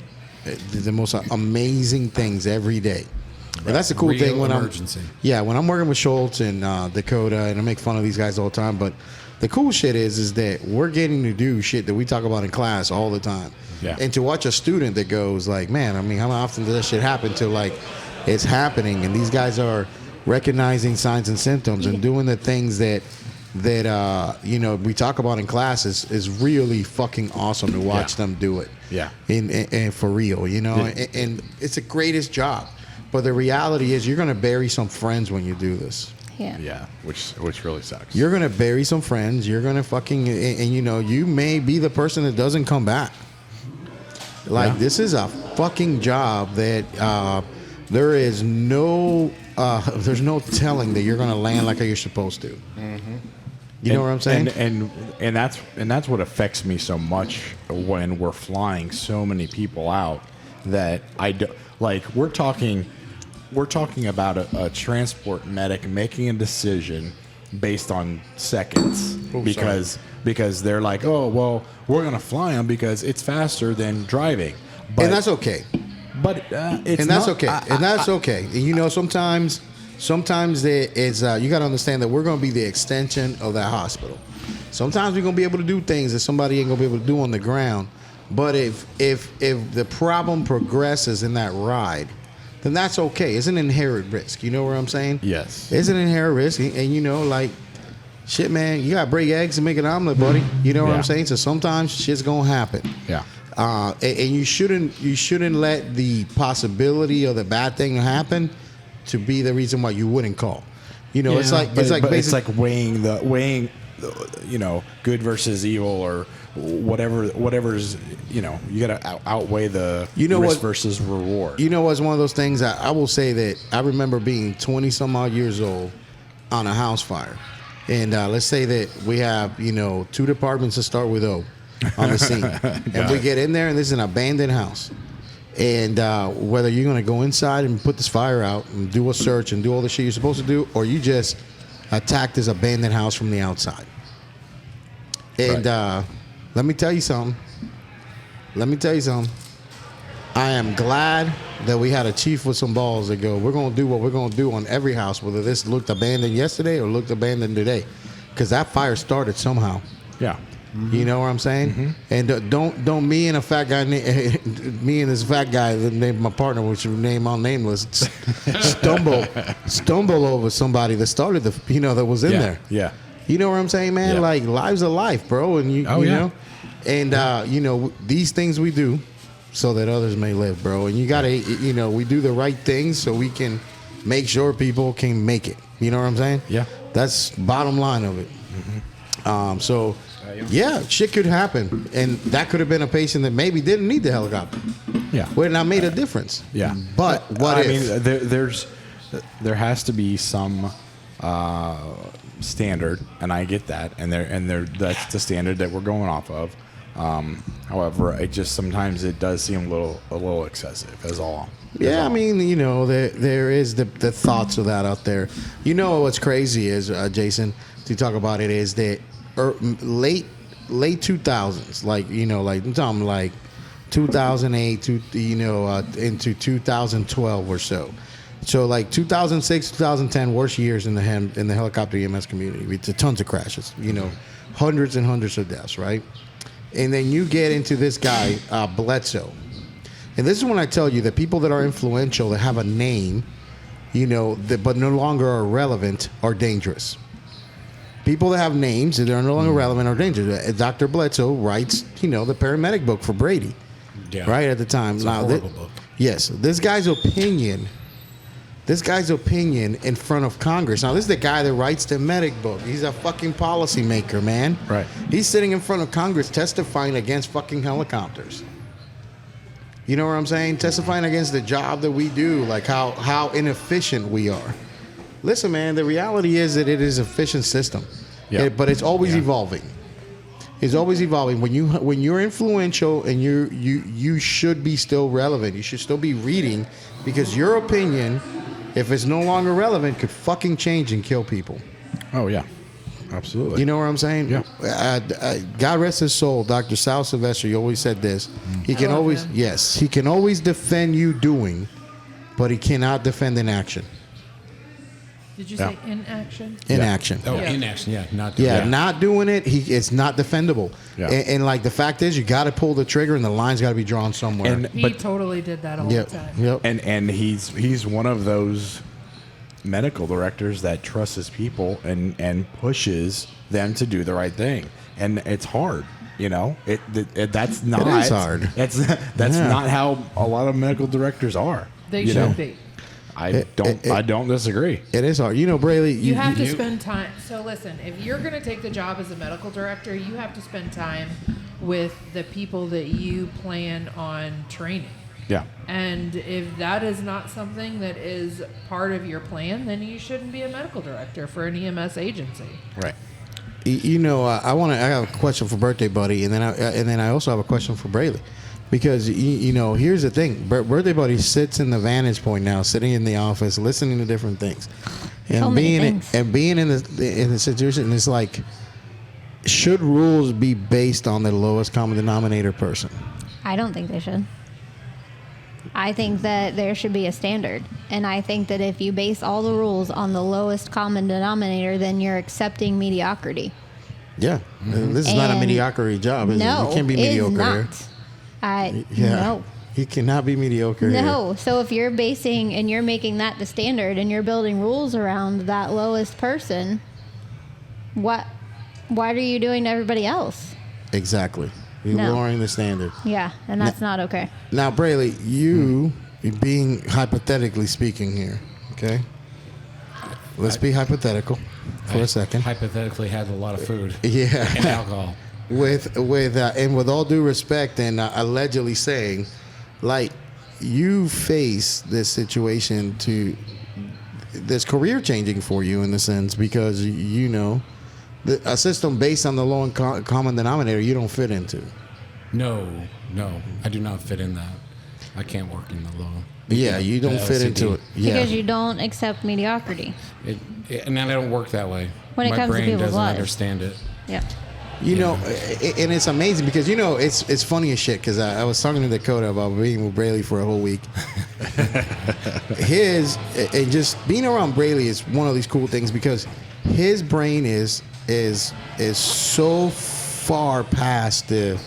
the most amazing things every day. And that's the cool Real thing when emergency. when I'm working with Schultz and Dakota, and I make fun of these guys all the time. But the cool shit is that we're getting to do shit that we talk about in class all the time. Yeah. And to watch a student that goes like, man, I mean, how often does that shit happen to like it's happening? And these guys are recognizing signs and symptoms and doing the things that we talk about in class is really fucking awesome to watch them do it. Yeah. And for real, and it's the greatest job. But the reality is you're going to bury some friends when you do this. Yeah. Yeah, which really sucks. You're going to bury some friends. You're going to fucking, and you may be the person that doesn't come back. Like, this is a fucking job that there is there's no telling that you're going to land like you're supposed to. Mm-hmm. You know what I'm saying? And that's what affects me so much when we're flying so many people out that I do, like we're talking about a transport medic making a decision based on seconds because they're like, oh well, we're gonna fly them because it's faster than driving, and that's okay. But it's and that's not, okay. And that's okay. Sometimes it's you got to understand that we're going to be the extension of that hospital. Sometimes we're going to be able to do things that somebody ain't going to be able to do on the ground. But if the problem progresses in that ride, then that's okay. It's an inherent risk. You know what I'm saying? Yes. It's an inherent risk, and like, shit, man, you got to break eggs and make an omelet, buddy. You know what I'm saying? So sometimes shit's going to happen. Yeah. And you shouldn't let the possibility of the bad thing to happen to be the reason why you wouldn't call. It's like weighing good versus evil or whatever's you got to outweigh the risk versus reward. It's one of those things. I will say that I remember being 20 some odd years old on a house fire, and let's say that we have 2 departments to start with O on the scene, and we get in there, and this is an abandoned house. And whether you're going to go inside and put this fire out and do a search and do all the shit you're supposed to do, or you just attack this abandoned house from the outside. And let me tell you something. I am glad that we had a chief with some balls that go, we're going to do what we're going to do on every house, whether this looked abandoned yesterday or looked abandoned today. Because that fire started somehow. Yeah. Mm-hmm. You know what I'm saying? Mm-hmm. And don't me and a fat guy, me and this fat guy, that named my partner, which name on nameless, stumble over somebody that started that was in there. Yeah. You know what I'm saying, man? Yeah. Like, lives are life, bro. And you know, and these things we do so that others may live, bro. And you gotta, we do the right things so we can make sure people can make it. You know what I'm saying? Yeah. That's bottom line of it. Mm-hmm. Yeah, shit could happen, and that could have been a patient that maybe didn't need the helicopter. Yeah, would not made a difference. Yeah, but what if? I mean, there has to be some standard, and I get that, and that's the standard that we're going off of. However, it just sometimes it does seem a little excessive. As all. I mean, there is the thoughts of that out there. What's crazy is Jason, to talk about it, is that late 2000s, like I'm talking like 2008 into 2012 or so. So like 2006, 2010, worst years in the helicopter EMS community. It's tons of crashes, hundreds and hundreds of deaths, right? And then you get into this guy Bledsoe, and this is when I tell you that people that are influential, that have a name, but no longer are relevant, are dangerous. People that have names that are no longer relevant are dangerous. Dr. Bledsoe writes, the paramedic book for Brady, right at the time. It's a horrible book. Yes, this guy's opinion in front of Congress. Now, this is the guy that writes the medic book. He's a fucking policymaker, man. Right. He's sitting in front of Congress testifying against fucking helicopters. You know what I'm saying? Testifying against the job that we do, like how inefficient we are. Listen, man, the reality is that it is an efficient system, but it's always evolving. It's always evolving. When you're influential and you should be still relevant. You should still be reading, because your opinion, if it's no longer relevant, could fucking change and kill people. Oh yeah, absolutely. You know what I'm saying? Yeah. God rest his soul, Dr. Sal Sylvester. He always said this. He can always defend you doing but he cannot defend in action. Did you say in action? In action. Oh, Yeah. in action, yeah, not Yeah, not doing it, it's not defendable. Yeah. And like the fact is, you got to pull the trigger, and the line's got to be drawn somewhere. And He but totally did that all yep, the time. yep. and he's one of those medical directors that trusts his people and pushes them to do the right thing. And it's hard, you know. That's not. It is hard. That's Yeah. not how a lot of medical directors are. They you should know? be. I don't disagree. It is hard. You know, Braley, You have to spend time. So listen, if you're going to take the job as a medical director, you have to spend time with the people that you plan on training. Yeah. And if that is not something that is part of your plan, then you shouldn't be a medical director for an EMS agency. Right. You know, I have a question for Birthday Buddy, and then I also have a question for Braley, because you know, here's the thing: Birthday Buddy sits in the vantage point now, sitting in the office, listening to different things, and So many things. being in the situation. It's like, should rules be based on the lowest common denominator person? I don't think they should. I think that there should be a standard. And I think that if you base all the rules on the lowest common denominator, then you're accepting mediocrity. Yeah, this is not a And mediocrity job, is No, it? You can't be it is mediocre here. not. Yeah, No. you cannot be mediocre here. No. So if you're basing and you're making that the standard and you're building rules around that lowest person, what are you doing to everybody else? Exactly. You're No. lowering the standard. Yeah, and that's not okay. Now, Braley, you being hypothetically speaking here, okay? Let's be hypothetical for a second. Hypothetically, had a lot of food Yeah. and alcohol. with all due respect, and allegedly saying, like, you face this situation that's career changing for you in the sense, because you know a system based on the low common denominator you don't fit into. No, I do not fit in that. I can't work in the law. Yeah, you don't fit LCD. into it. Yeah. Because you don't accept mediocrity. And I don't work that way. When it My comes to brain people's doesn't lives. understand it. Yeah. You know, and it's amazing because, you know, it's funny as shit, because I was talking to Dakota about being with Braley for a whole week. And just being around Braley is one of these cool things, because his brain is so far past the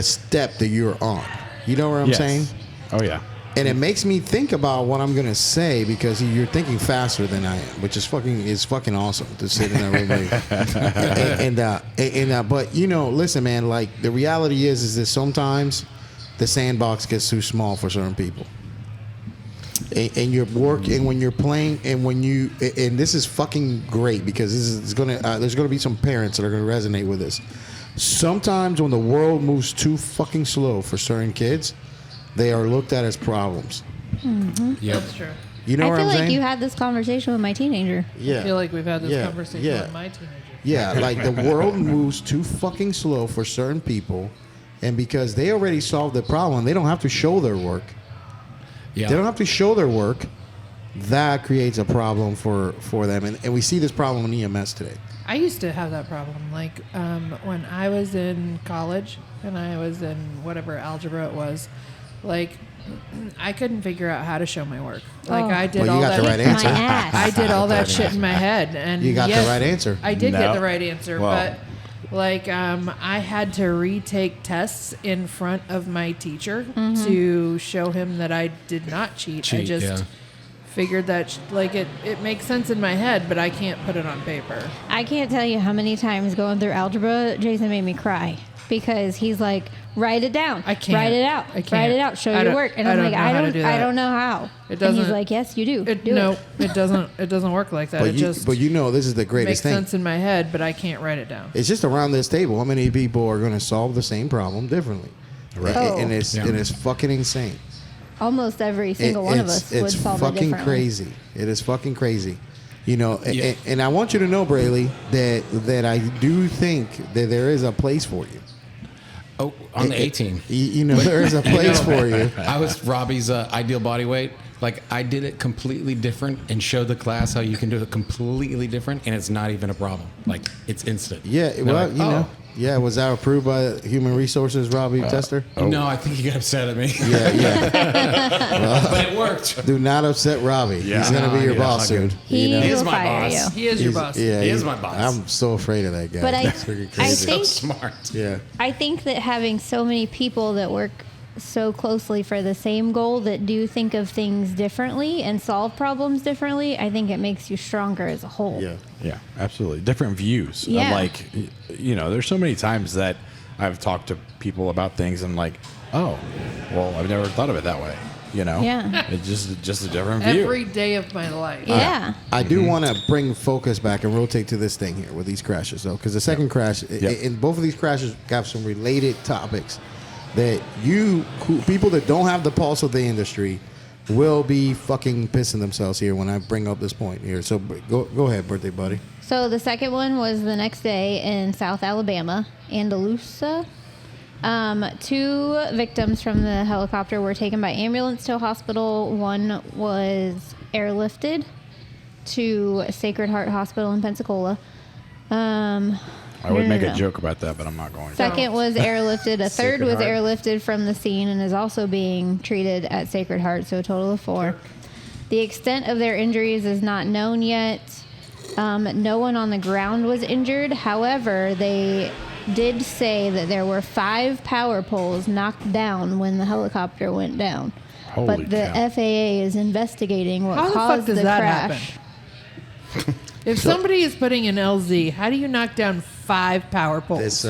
step that you're on. You know what I'm Yes. saying? Oh yeah. And it makes me think about what I'm gonna say, because you're thinking faster than I am, which is fucking awesome to sit in that room. But you know, listen, man. Like, the reality is that sometimes the sandbox gets too small for certain people. And your work, and when you're playing, and this is fucking great, because there's gonna be some parents that are gonna resonate with this. Sometimes when the world moves too fucking slow for certain kids, they are looked at as problems. Yep. That's true. You know I what feel I'm like saying? you had this conversation with my teenager. Yeah. I feel like we've had this Yeah. conversation Yeah. with my teenager. Yeah, like the world moves too fucking slow for certain people, and because they already solved the problem, they don't have to show their work. Yeah. They don't have to show their work. That creates a problem for them, and we see this problem in EMS today. I used to have that problem. Like when I was in college and I was in whatever algebra it was, like I couldn't figure out how to show my work. Like Oh. I did Well, you all got that. the right Kick answer. my ass. I did all that shit in my head, and You got the yes, right answer. I did get No. the right answer, Well. but like I had to retake tests in front of my teacher to show him that I did not cheat. I just yeah. figured that it makes sense in my head, but I can't put it on paper. I can't tell you how many times going through algebra, Jason made me cry because he's like, write it down. I can't. Write it out. I can't. Write it out. Show I your don't- work. And I I'm don't like, know how to do I that. don't know how. It And he's doesn't- like, yes, you do. It do it doesn't. It doesn't work like that. But It just you know, this is the makes greatest thing. sense in my head, but I can't write it down. It's just around this table. How many people are going to solve the same problem differently? Right. Oh. And it's fucking insane. Almost every single one of us would It's solve it fucking differently. crazy. It is fucking crazy. You know, Yeah. and I want you to know, Braley, that I do think that there is a place for you. Oh, on the 18. You know, there is a place for you. I was Robbie's ideal body weight. Like, I did it completely different and showed the class how you can do it completely different, and it's not even a problem. Like, it's instant. Yeah, They're well, like, you know, Yeah, was that approved by Human Resources, Robbie Tester? No, I think he got upset at me. Yeah. But it worked. Do not upset Robbie. Yeah. He's gonna be your Yeah, boss okay. soon. He you know? will my fire boss. you. He is your boss. Yeah, He is he's- my boss. I'm so afraid of that guy. But I- It's freaking I crazy. think- So smart. Yeah. I think that having so many people that work so closely for the same goal that do think of things differently and solve problems differently, I think it makes you stronger as a whole. Yeah. Yeah, absolutely. Different views. Yeah. Like, there's so many times that I've talked to people about things and like, oh, well, I've never thought of it that way. Yeah. It's just a different view. Every day of my life. Yeah. I do want to bring focus back and rotate to this thing here with these crashes, though, because the second crash, in both of these crashes, got some related topics that people that don't have the pulse of the industry will be fucking pissing themselves here when I bring up this point here. So go ahead, birthday buddy. So the second one was the next day in South Alabama, Andalusia. 2 victims from the helicopter were taken by ambulance to a hospital. One was airlifted to Sacred Heart Hospital in Pensacola. I would make a joke about that, but I'm not going to. Second was airlifted. A third Sacred was Heart. airlifted from the scene and is also being treated at Sacred Heart, so a total of 4. The extent of their injuries is not known yet. No one on the ground was injured. However, they did say that there were 5 power poles knocked down when the helicopter went down. Holy but the cow. FAA is investigating what How the fuck caused does the that crash. happen? If somebody is putting an LZ, how do you knock down 5 power poles?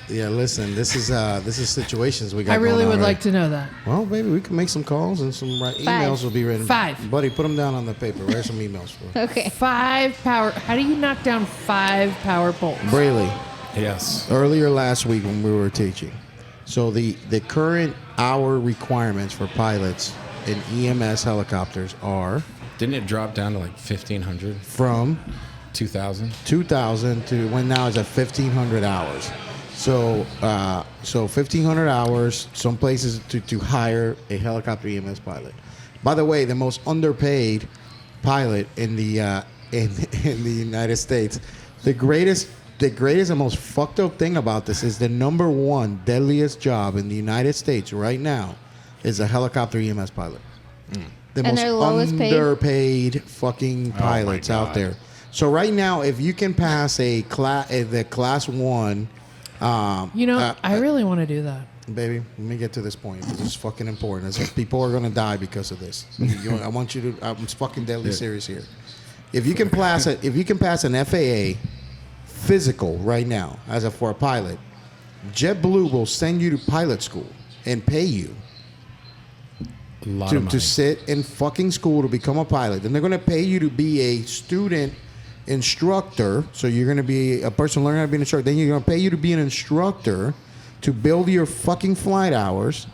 Listen, this is situations we got. I really going on would right. like to know that. Well, maybe we can make some calls and some emails will be written. 5. Buddy, put them down on the paper. Write some emails for Okay. 5 power. How do you knock down 5 power poles? Brayley. Yes. Earlier last week when we were teaching, so the current hour requirements for pilots in EMS helicopters are Didn't it drop down to like 1,500, from 2,000? 2,000 to when now is at 1,500 hours. So 1,500 hours. Some places to hire a helicopter EMS pilot. By the way, the most underpaid pilot in the in the United States. The greatest and most fucked up thing about this is the number 1 deadliest job in the United States right now is a helicopter EMS pilot. The And they're lowest most paid? underpaid fucking pilots out there. So right now, if you can pass the class 1, I really want to do that. baby, let me get to this point. This is fucking important. People are gonna die because of this. I want you to. I'm fucking deadly serious here. If you can pass an FAA physical right now for a pilot, JetBlue will send you to pilot school and pay you A lot of money. to sit in fucking school to become a pilot. Then they're going to pay you to be a student instructor. So you're going to be a person learning how to be an instructor. Then you're going to pay you to be an instructor to build your fucking flight hours.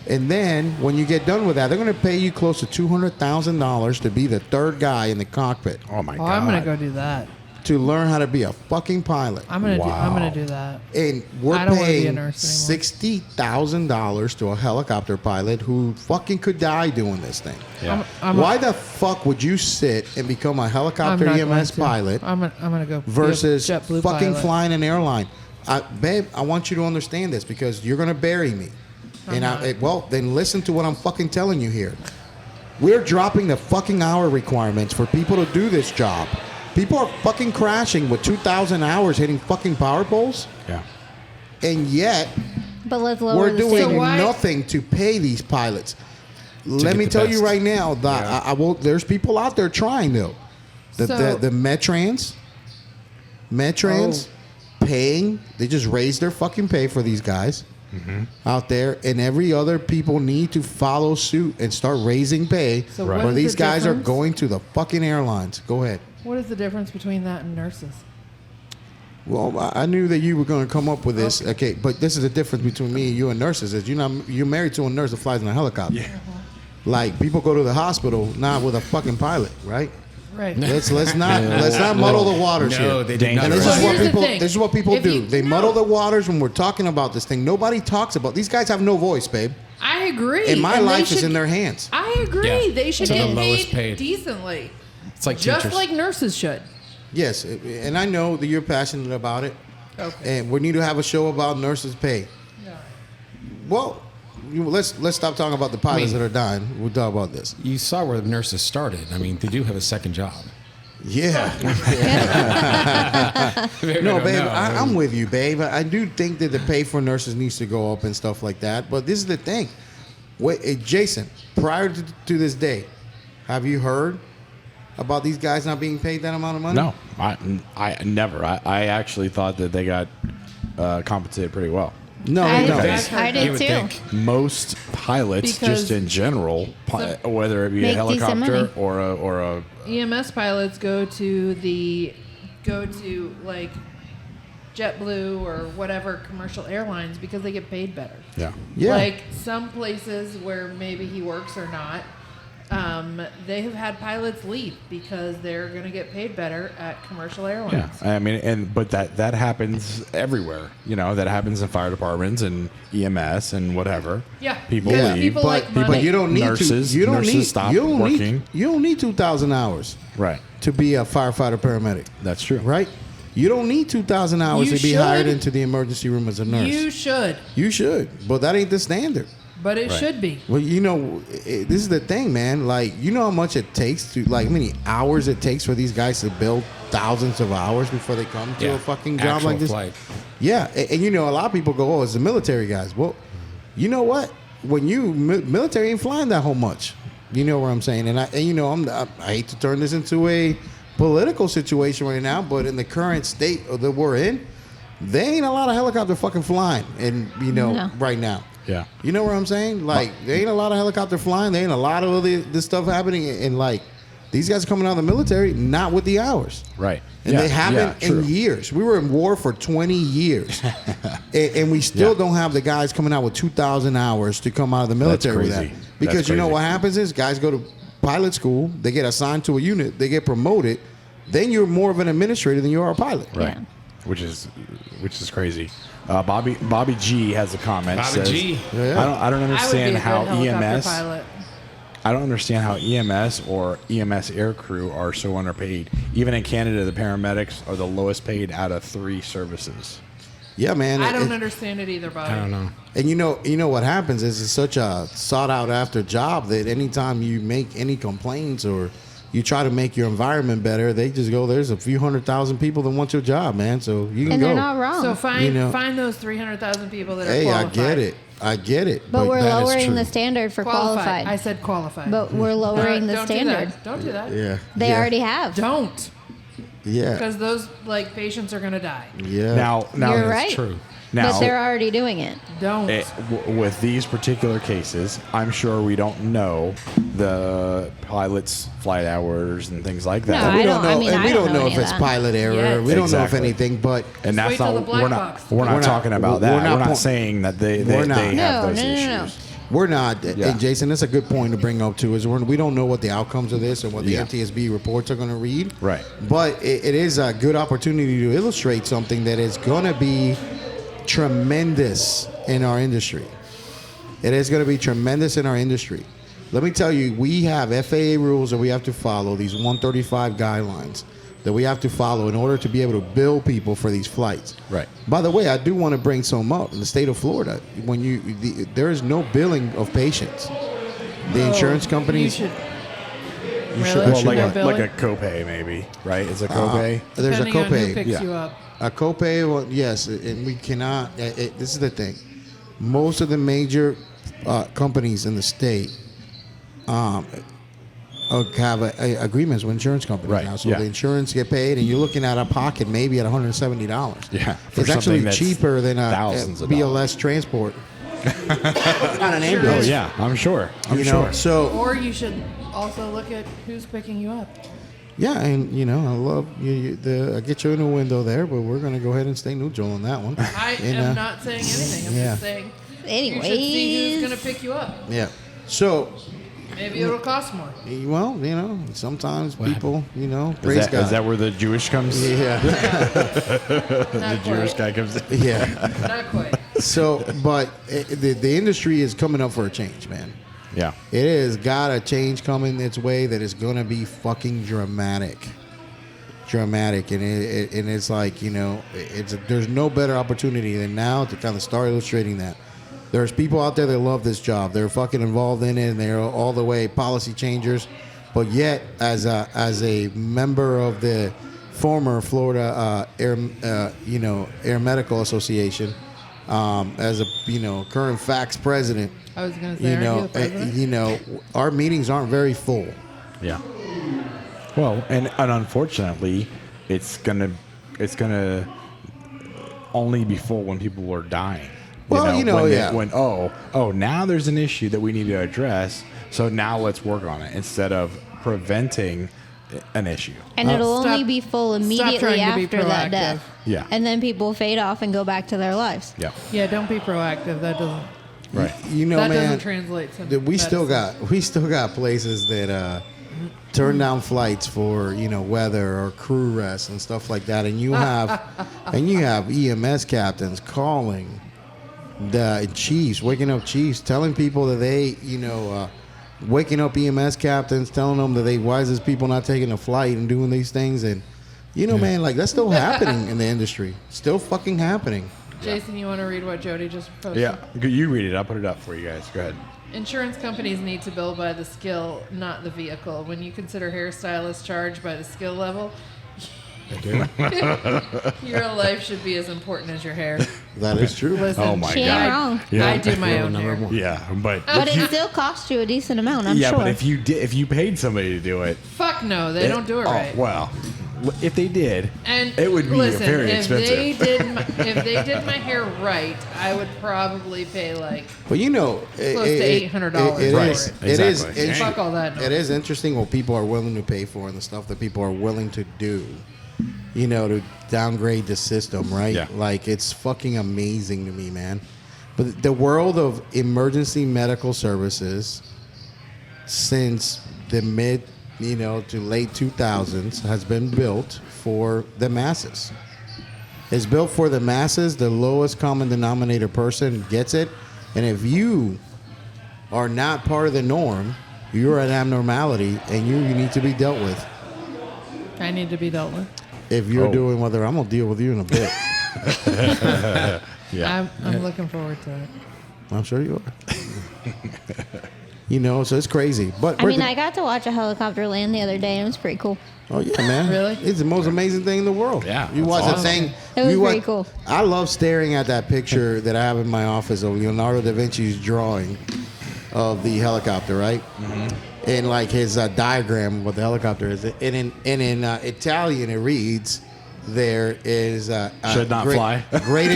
And then when you get done with that, they're going to pay you close to $200,000 to be the 3rd guy in the cockpit Oh my Oh, god! I'm gonna go do that. to learn how to be a fucking pilot. I'm gonna Wow. do that. And we're I don't wanna be a paying nurse anymore. $60,000 to a helicopter pilot who fucking could die doing this thing. Yeah. Why the fuck would you sit and become a helicopter not EMS going to. pilot I'm gonna go be a versus JetBlue fucking pilot. flying an airline? Babe, I want you to understand this because you're going to bury me. Then listen to what I'm fucking telling you here. We're dropping the fucking hour requirements for people to do this job. People are fucking crashing with 2,000 hours hitting fucking power poles, Yeah. and yet But let's lower we're the doing standard. why- nothing to pay these pilots. Let get me the tell you best. right now that I will. There's people out there trying though. The Metrans paying. They just raise their fucking pay for these guys out there, and every other people need to follow suit and start raising pay. So what Or is these the guys are difference? going to the fucking airlines. Go ahead. What is the difference between that and nurses? Well, I knew that you were going to come up with this. Okay, but this is the difference between me and you and nurses. Is you're married to a nurse that flies in a helicopter. Yeah. Like people go to the hospital not with a fucking pilot, right? Right. Let's not muddle the waters No, here. they did not. And this So is what here's the people. thing. This is what people If do. you- They no. muddle the waters when we're talking about this thing. Nobody talks about. These guys have no voice, babe. I agree. And my they life is should- in their hands. I agree. Yeah. They should To the get lowest paid paid. decently, It's like just teachers. like nurses should. Yes, and I know that you're passionate about it. Okay. And we need to have a show about nurses' pay. Yeah. Well, let's stop talking about the pilots that are dying. We'll talk about this. You saw where the nurses started. I mean, they do have a second job. Yeah. No, babe, I'm with you, babe. I do think that the pay for nurses needs to go up and stuff like that. But this is the thing. Wait, Jason, prior to this day, have you heard about these guys not being paid that amount of money? No, I never. I actually thought that they got compensated pretty well. No, I they don't. did. I You did would too. think. Most pilots, Because just in general, whether it be a Make decent helicopter money. or a EMS pilots go to like JetBlue or whatever commercial airlines because they get paid better. yeah. Yeah. Like some places where maybe he works or not, they have had pilots leave because they're going to get paid better at commercial airlines. Yeah, I mean, but that happens everywhere. You know, that happens in fire departments and EMS and whatever. Yeah. people Yeah. leave. People like money. But you don't need Nurses- to. You don't nurses need. stop you don't working. Need, you don't need 2,000 hours Right, to be a firefighter paramedic. that's true. Right? You don't need 2,000 hours You to be should. hired into the emergency room as a nurse. You should, You should, but that ain't the standard. but it Right. should be. Well, you know, this is the thing, man. Like, you know how much it takes to, like, how many hours it takes for these guys to build thousands of hours before they come to a fucking job Actual like this? flight. Yeah, and you know, a lot of people go, "Oh, it's the military guys." Well, you know what? When you military ain't flying that whole much. You know what I'm saying? And you know, I hate to turn this into a political situation right now, but in the current state that we're in, there ain't a lot of helicopter fucking flying, and you know, No. right now. Yeah. You know what I'm saying? Like, there ain't a lot of helicopter flying. There ain't a lot of other this stuff happening, and like, these guys are coming out of the military not with the hours. Right. And Yeah, they haven't yeah, true. in years. We were in war for 20 years. and we still Yeah. don't have the guys coming out with 2,000 hours to come out of the military with that. crazy. Because That's you know crazy. what happens is guys go to pilot school, they get assigned to a unit, they get promoted, then you're more of an administrator than you are a pilot. Right. Yeah. Which is crazy. Bobby G has a comment. Bobby says, G. Yeah. I don't I would be understand a how good helicopter EMS. pilot. I don't understand how EMS or EMS air crew are so underpaid. Even in Canada, the paramedics are the lowest paid out of 3 services. Yeah, man. I don't And- understand it either, Bobby. I don't know. And you know what happens is it's such a sought out after job that anytime you make any complaints or you try to make your environment better, they just go, there's a few 100,000 people that want your job, man. So you can And go. they're not wrong. So find You know. find those 300,000 people that are Hey, I qualified. get it. I get it. but we're that is lowering true. the standard for qualified. I said qualified. But we're lowering the Don't standard. Do that. Don't do that. Yeah. They yeah, already have. Don't, Yeah. because those like patients are gonna die. Yeah. Now, You're that's right. true. Now, But they're already doing it. Don't. with these particular cases, I'm sure we don't know the pilot's flight hours and things like that. No, we I don't don't- I know, mean, and I we don't don't know know any if of it's that. pilot error. Yet. We don't know if Exactly. anything, but And Just that's wait till not the black we're box. not we're not We're not- talking about that. we're not We're not po- saying that they We're not. have No, those no, no, issues. no. we're not. Yeah. And Jason, that's a good point to bring up too. Is we don't know what the outcomes of this and what the Yeah. NTSB reports are going to read. Right. But it is a good opportunity to illustrate something that is going to be tremendous in our industry. It is going to be tremendous in our industry. Let me tell you, we have FAA rules that we have to follow, these 135 guidelines that we have to follow in order to be able to bill people for these flights. Right. By the way, I do want to bring some up. In the state of Florida, when there is no billing of patients. The insurance You companies, should. you Really? should- Well, like No a billing? copay maybe, right? It's a copay. there's a Depending on who copay. picks Yeah. you up. A copay, well, yes, and we cannot. This is the thing. Most of the major companies in the state have agreements with insurance companies Right, now. So yeah. the insurance get paid, and you're looking at a pocket maybe at $170. Yeah, for It's actually something that's cheaper than a thousands of BLS transport. Not an Oh ambulance. yeah, I'm sure. I'm You know, sure. so Or you should also look at who's picking you up. yeah, and you know, I love I get you in the window there, but we're gonna go ahead and stay neutral on that one. I And, am not saying anything. I'm yeah. just saying you should see who's Anyways. going to pick you up. Yeah. So, Maybe it'll cost more. well, you know, sometimes people, you know, Is praise that, God. is that where the Jewish comes? Yeah, Not Jewish quite. guy comes in. yeah. Not quite. So, but the industry is coming up for a change, man. Yeah. It is got a change coming its way that is going to be fucking dramatic. dramatic, and it's like, you know, there's no better opportunity than now to kind of start illustrating that. There's people out there that love this job. They're fucking involved in it, and they're all the way policy changers. But yet, as a member of the former Florida Air Medical Association, as a current FACTS president, I was going to say, aren't you the president? Our meetings aren't very full. Yeah. Well, and unfortunately, it's gonna only be full when people are dying. When now there's an issue that we need to address, so now let's work on it instead of preventing an issue. And it'll only Stop- be full stop immediately trying to be after that proactive. death. Yeah. And then people fade off and go back to their lives. Yeah. Yeah, don't be proactive. That doesn't. Right. That Man, doesn't translate to. that we still medicine. got places that turn down flights for weather or crew rest and stuff like that, and you have EMS captains calling the chiefs, waking up chiefs, telling people that they waking up EMS captains, telling them that why is this people not taking a flight and doing these things, and man, like that's still happening in the industry, still fucking happening. Jason, you want to read what Jody just posted? Yeah. You read it. I'll put it up for you guys. Go ahead. Insurance companies need to bill by the skill, not the vehicle. When you consider hairstylists charged by the skill level, your life should be as important as your hair. That is true. Listen, Oh my She ain't God. wrong. Yeah. I do my own hair. Yeah, but But it still costs you a decent amount, I'm yeah, sure. but if you paid somebody to do it, Fuck no, they don't do it right. Well, if they did, And it would be listen, very if expensive. if they did my hair right, I would probably pay like But close to $800 it for is- it. it is Exactly. interesting. Fuck all that. It is interesting what people are willing to pay for and the stuff that people are willing to do, to downgrade the system, right? Yeah. Like, it's fucking amazing to me, man. But the world of emergency medical services since the mid, to late 2000s has been built for the masses. It's built for the masses. The lowest common denominator person gets it. And if you are not part of the norm, you're an abnormality, and you need to be dealt with. I need to be dealt with. If you're doing whether I'm gonna deal with you in a bit. Yeah. I'm looking forward to it. I'm sure you are. So it's crazy. But I got to watch a helicopter land the other day, and it was pretty cool. oh yeah, man! Really? It's the most amazing thing in the world. Yeah, you that's watch awesome. the thing. It was you very watch- cool. I love staring at that picture that I have in my office of Leonardo da Vinci's drawing of the helicopter, right? Mm-hmm. And like his diagram of what the helicopter is. And in Italian, it reads, "There is Should not fly." great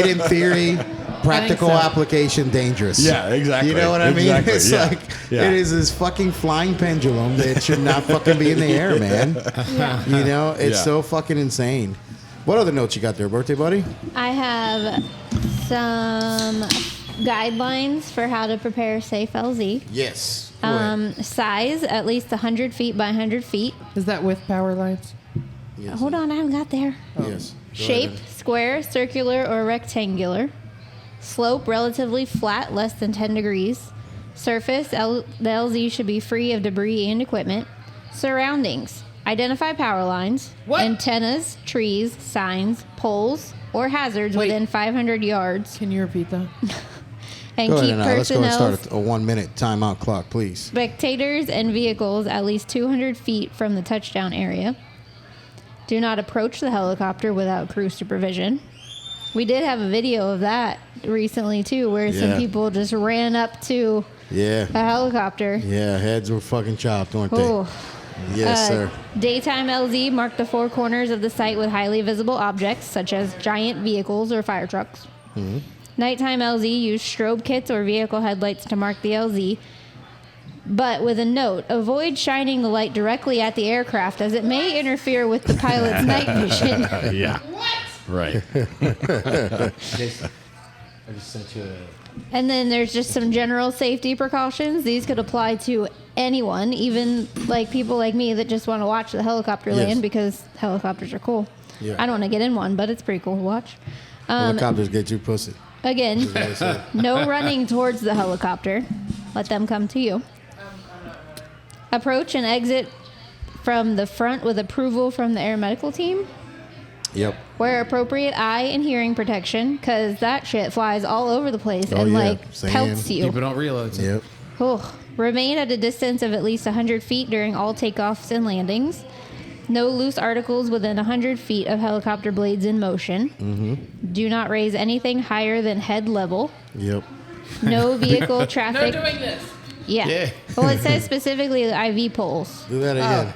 in theory, practical so. application, dangerous." Yeah, exactly. You know what I mean? Exactly, It's yeah. like Yeah. it is this fucking flying pendulum that should not fucking be in the air, man. It's Yeah. so fucking insane. What other notes you got there, birthday buddy? I have some guidelines for how to prepare safe LZ. Yes. Go ahead. Size, at least 100 feet by 100 feet. Is that with power lines? Yes. Hold on, I haven't got there. Yes. Go Shape, ahead. square, circular, or rectangular. Slope, relatively flat, less than 10 degrees. Surface, the LZ should be free of debris and equipment. Surroundings, identify power lines, What? antennas, trees, signs, poles, or hazards Wait. within 500 yards. Can you repeat that? And Go ahead keep now. Let's go and personnel, start a 1 minute timeout clock, please. spectators, and vehicles at least 200 feet from the touchdown area. Do not approach the helicopter without crew supervision. We did have a video of that recently too, where some Yeah. people just ran up to Yeah. a helicopter. Yeah. Heads were fucking chopped, weren't they? Oh. Yes, sir. Daytime LZ mark the four corners of the site with highly visible objects, such as giant vehicles or fire trucks. Mm-hmm. Nighttime LZ use strobe kits or vehicle headlights to mark the LZ. But with a note, avoid shining the light directly at the aircraft as it may interfere with the pilot's night vision. Yeah. Right. I just sent you And then there's just some general safety precautions. These could apply to anyone, even like people like me that just want to watch the helicopter Yes. land because helicopters are cool. Yeah. I don't want to get in one, but it's pretty cool to watch. Helicopters get you pussy. Again, no running towards the helicopter. Let them come to you. Approach and exit from the front with approval from the air medical team. Yep. Wear appropriate eye and hearing protection, because that shit flies all over the place and yeah. like Sand. pelts you. People don't realize it. Yep. Ugh. Remain at a distance of at least 100 feet during all takeoffs and landings. No loose articles within 100 feet of helicopter blades in motion. Mm-hmm. Do not raise anything higher than head level. Yep. No vehicle No traffic. doing this. Yeah. Yeah. Well, it says specifically the IV poles. Do that again.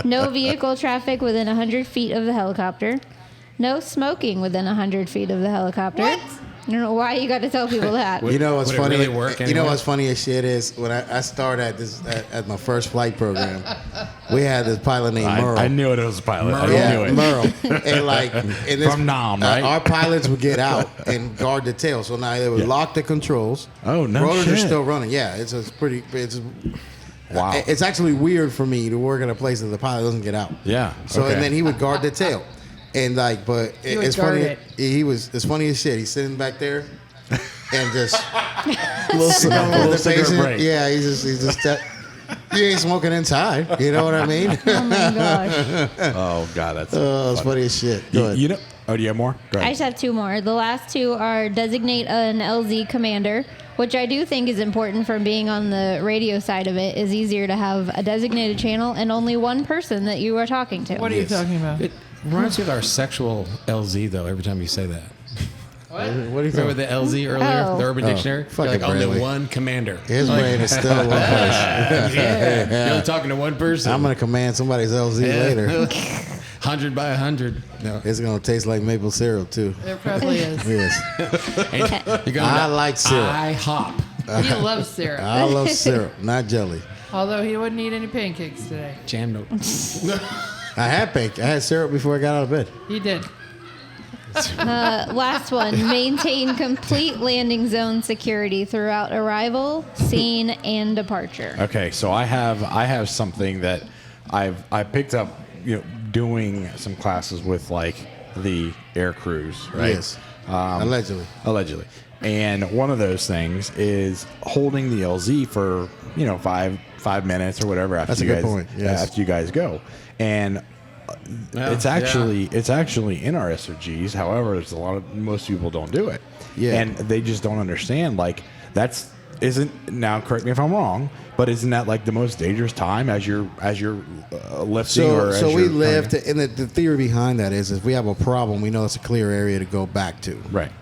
No vehicle traffic within 100 feet of the helicopter. No smoking within 100 feet of the helicopter. What? I don't know why you got to tell people that. You know what's Would it funny? really work You know anyway? what's funny as shit is when I started at my first flight program, we had this pilot named Merle. I knew it was a pilot. I Yeah, knew it. Merle. And like, and this, From Nam, right? Our pilots would get out and guard the tail. So now they would lock the controls. Oh, no Rotors are shit. still running. Yeah, it's pretty. Wow. It's actually weird for me to work at a place that the pilot doesn't get out. Yeah, So okay. and then he would guard the tail, and like, but He would it's guard funny. it. He was. It's funny as shit. He's sitting back there, and just little the cigarette patient. break. Yeah, he's just. You ain't smoking inside. You know what I mean? Oh my gosh. Oh god, that's It's funny as shit. Go ahead. you know. Oh, do you have more? Go I ahead. just have two more. The last two are designate an LZ commander, which I do think is important from being on the radio side of it. Is easier to have a designated channel and only one person that you are talking to. What are you talking about? It reminds me of our sexual LZ, though, every time you say that. What are you Remember talking? the LZ earlier? Oh. The Urban Dictionary? fucking Like only Bradley. one commander. His brain is still one place. Yeah. You're only talking to one person. I'm gonna command somebody's LZ later. 100 by 100. No. It's gonna taste like maple syrup too. There probably is. Yes, And you're going I like syrup. I hop. He loves syrup. I love syrup, not jelly. Although he wouldn't eat any pancakes today. Jam note. I had syrup before I got out of bed. He did. Last one, maintain complete landing zone security throughout arrival, scene, and departure. Okay, so I have something that I picked up, doing some classes with like the air crews, right? Yes, allegedly. Allegedly. And one of those things is holding the LZ for 5 minutes or whatever after That's a you good guys point, yes. after you guys go. And it's actually in our SOGs. However, most people don't do it. Yeah. And they just don't understand now correct me if I'm wrong, but isn't that like the most dangerous time as you're lifting or as So we you're live coming to, and the theory behind that is if we have a problem, we know it's a clear area to go back to. in? Right.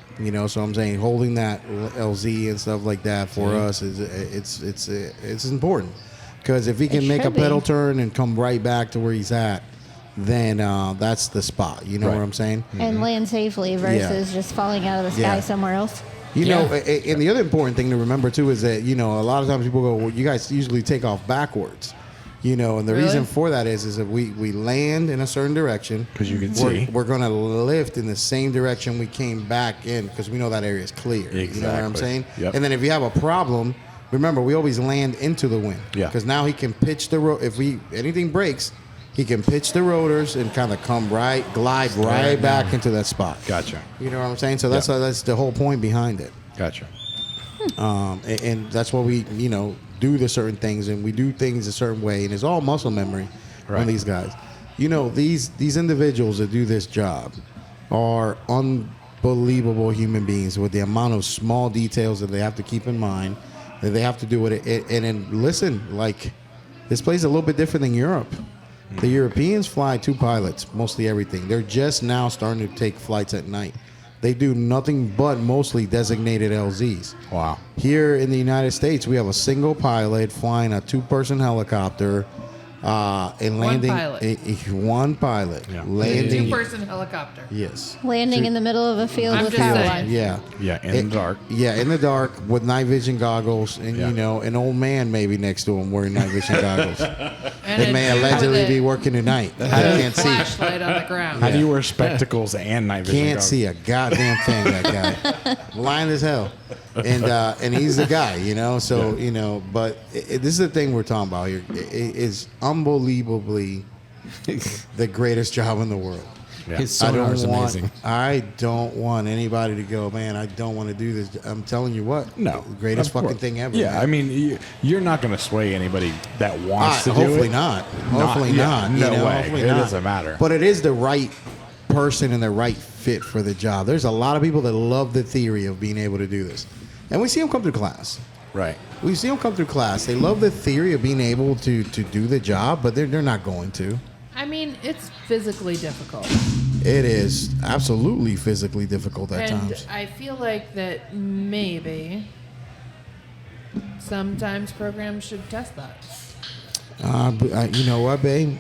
So I'm saying holding that LZ and stuff like that for us is it's important because if he can It make a should be. pedal turn and come right back to where he's at, then that's the spot. You know Right. what I'm saying? And land safely versus just falling out of the sky Yeah. somewhere else. You know, and the other important thing to remember too is that a lot of times people go, well, you guys usually take off backwards. And the Really? reason for that is that we land in a certain direction 'Cause you can we're, see. We're going to lift in the same direction we came back in because we know that area is clear. You know what I'm Exactly. saying? Yep. And then if you have a problem, remember we always land into the wind. Yeah. Because now he can pitch the if anything breaks, he can pitch the rotors and kind of glide right back into that spot. Gotcha. You know what I'm saying? So that's the whole point behind it. Gotcha. And that's why we, do the certain things, and we do things a certain way, and it's all muscle memory Right. on these guys. These individuals that do this job are unbelievable human beings with the amount of small details that they have to keep in mind, that they have to do with it. And then listen, like this place is a little bit different than Europe. The Europeans fly two pilots, mostly everything. They're just now starting to take flights at night. They do nothing but mostly designated LZs. Wow. Here in the United States, we have a single pilot flying a two-person helicopter and landing. pilot. One pilot Yeah. landing. Two-person helicopter. Yes. Landing in the middle of a field I'm with just power saying. lines. Yeah. Yeah, in the dark. Yeah, in the dark with night vision goggles, and Yeah. an old man maybe next to him wearing night vision goggles. And They may allegedly be working at night. I can't see. Flashlight on the ground. How do you wear spectacles and night vision? Can't goggles? see a goddamn thing. That guy, blind as hell, and he's the guy, So but this is the thing we're talking about here. It's unbelievably the greatest job in the world. Yeah. His I sonar don't is want. amazing. I don't want anybody to go, man. I don't want to do this. I'm telling you what. No, the greatest of course. fucking thing ever. Yeah, man. I mean, you're not going to sway anybody that wants to do hopefully it. not. Hopefully not. No you know, way. hopefully It not. doesn't matter. But it is the right person and the right fit for the job. There's a lot of people that love the theory of being able to do this, and we see them come through class. Right. We see them come through class. They love the theory of being able to do the job, but they're not going to. I mean, it's physically difficult. It is absolutely physically difficult at And times. I feel like that maybe sometimes programs should test that. You know what, babe?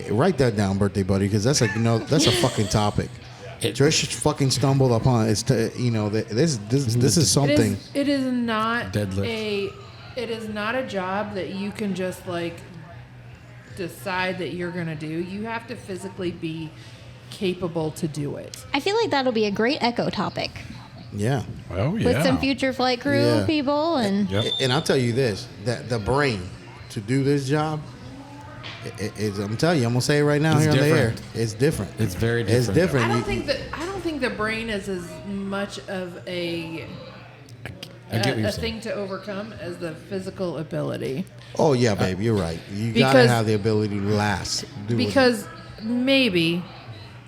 Write that down, birthday buddy, because that's that's a fucking topic. Trish fucking stumbled upon this is something. It is not Deadlift. it is not a job that you can just like decide that you're gonna do. You have to physically be capable to do it. I feel like that'll be a great echo topic Yeah. Oh yeah. with some future flight crew Yeah. people and Yep. And I'll tell you this, that the brain to do this job, I'm telling you, I'm gonna say it right now It's here on the air. different. It's different. It's very It's different. different. I don't think the brain is as much of I get what you're a saying. thing to overcome as the physical ability. Oh yeah, babe, you're right. You gotta Because- have the ability to last. Do it. Because maybe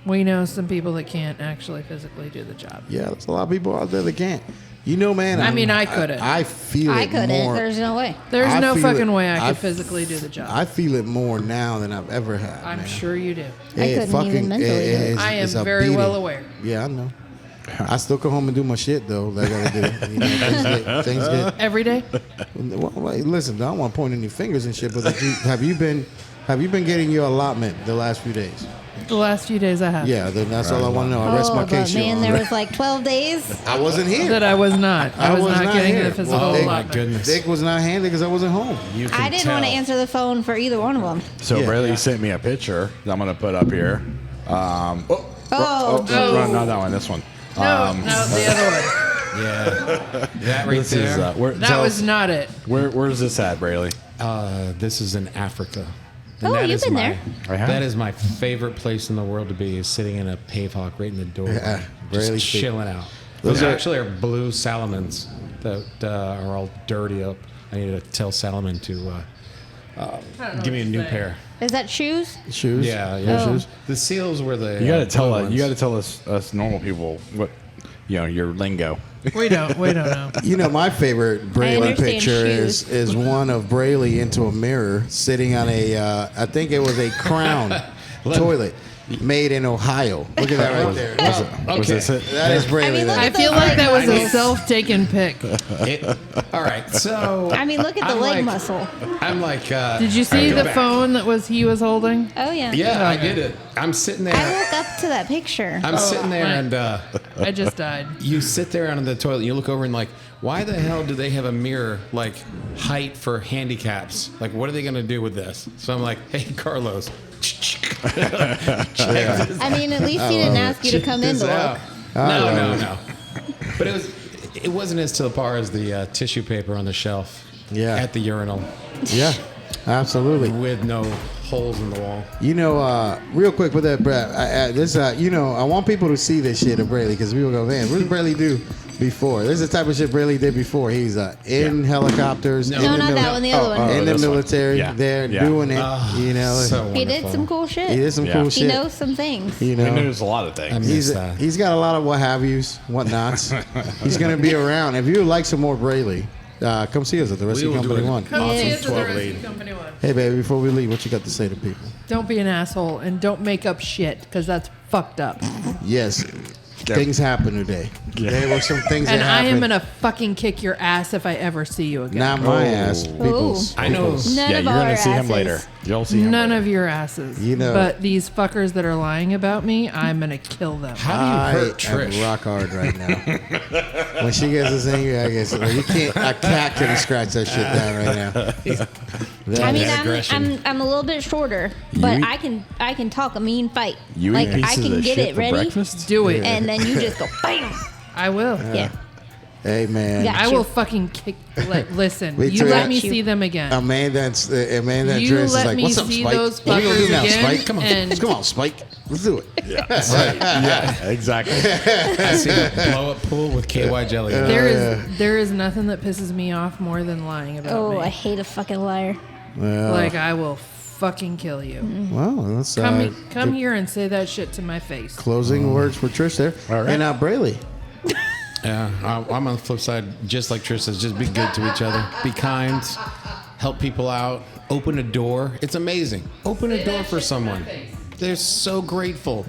we know some people that can't actually physically do the job. Yeah, there's a lot of people out there that can't. You know, man. I mean, I couldn't. I feel I it couldn't. more. There's no way. There's I no feel fucking it- way I I could physically do the job. I feel it more now than I've ever had. I'm man. sure you do. I couldn't even mentally do it. I am it's a very well beating. aware. Yeah, I know. I still come home and do my shit though. That I gotta do. You know, things get. Every day? Well, listen, I don't want to point any fingers and shit, but have you been getting your allotment the last few days? The last few days I have. Yeah, then that's all I want to know. I rest my but case. Your man, Honor. there was like 12 days. I wasn't here. That I was not. I was not getting here. the physical Well, Oh my allotment. goodness. Dick was not handy because I wasn't home. You can I didn't want to tell. answer the phone for either one of them. So Yeah. Braley sent me a picture that I'm going to put up here. Oh, Not that one. This one. No, the other one. Yeah. That right This there. is where, That was not it. where's this at, Braley? This is in Africa. Oh, that you've is been my, there. I have. That is my favorite place in the world to be, is sitting in a pavehawk right in the door, Yeah, just really chilling out. Those Those are- actually are blue salamans that are all dirty up. I need to tell Salomon to give me a new pair. is that shoes? Shoes. Yeah, yeah. Oh. Shoes. The seals were the. You got to tell blue us. ones. You got to tell us normal people what your lingo. We don't know. You know, my favorite Braley understand picture shoes. is one of Braley into a mirror sitting on a, I think it was a Crown toilet made in Ohio. Look at that right there. Was this it? That is Braley. I mean, look there. I at feel the like leg that was a muscles. self-taken pic. All right, so. I mean, look at the I'm leg like- muscle. I'm like. Did you see go the back. phone that he was holding? Oh, yeah. Yeah, I did it. I'm sitting there. I woke up to that picture. I'm sitting there, my- and I just died. you sit there on the toilet. You look over and like, why the hell do they have a mirror like height for handicaps? Like, what are they gonna do with this? So I'm like, hey, Carlos. I mean, at least he didn't ask you to come in This to out. look. No. But it wasn't as to par as the tissue paper on the shelf. Yeah. At the urinal Yeah, absolutely. with no holes in the wall. You know, real quick with that, Brad. I want people to see this shit of Braley because people go, man, what did Braley do before? This is the type of shit Braley did before. He's in helicopters, No. in No, the not that one. The other one. in the this one. military, Yeah. there Yeah. doing it. You know, So He did wonderful. some cool shit. he did some Yeah. cool He shit. He knows some things. You He know, knows a lot of I things. miss that. he's got a lot of what have yous, whatnots. He's gonna be around. If you would like some more Braley, come see us at the Rescue We will do Company it. One. Come see us at the 12 Rescue lead. Company One. Hey, baby, before we leave, what you got to say to people? Don't be an asshole and don't make up shit because that's fucked up. Yes, things happen today. There were some things And that I happened. am gonna fucking kick your ass if I ever see you again. Not my ass, people's. I know. people's. None Yeah, of you're our gonna see him asses. later. You'll see him. None later. of your asses. You know- But these fuckers that are lying about me, I'm gonna kill them. How do you I hurt am Trish? rock hard right now. When she gets us angry, I guess you can't. A cat couldn't scratch that shit down right now. I mean, aggression. I'm a little bit shorter, but eat- I can talk a mean fight. You like eat pieces I can of get shit it for ready, breakfast? Do it. and then you just go bam. I will. Yeah. Hey man, Yeah. I will fucking kick. Listen, Me you too. let me You. see them again. a man that You dress is let like, me "What's up, see Spike? those What we gonna do fuckers now, again, Spike? Come on, and- come on, Spike. Let's do it." Yeah, exactly. I see a blow up pool with KY jelly. There is nothing that pisses me off more than lying about Oh, I me. hate a fucking liar. Like I will fucking kill you. Well, that's Come here and say that shit to my face. closing words for Trish there. All right. And Brayley. Yeah, I'm on the flip side, just like Trish says, just be good to each other. Be kind, help people out, open a door. It's amazing. Open a door for someone. They're so grateful.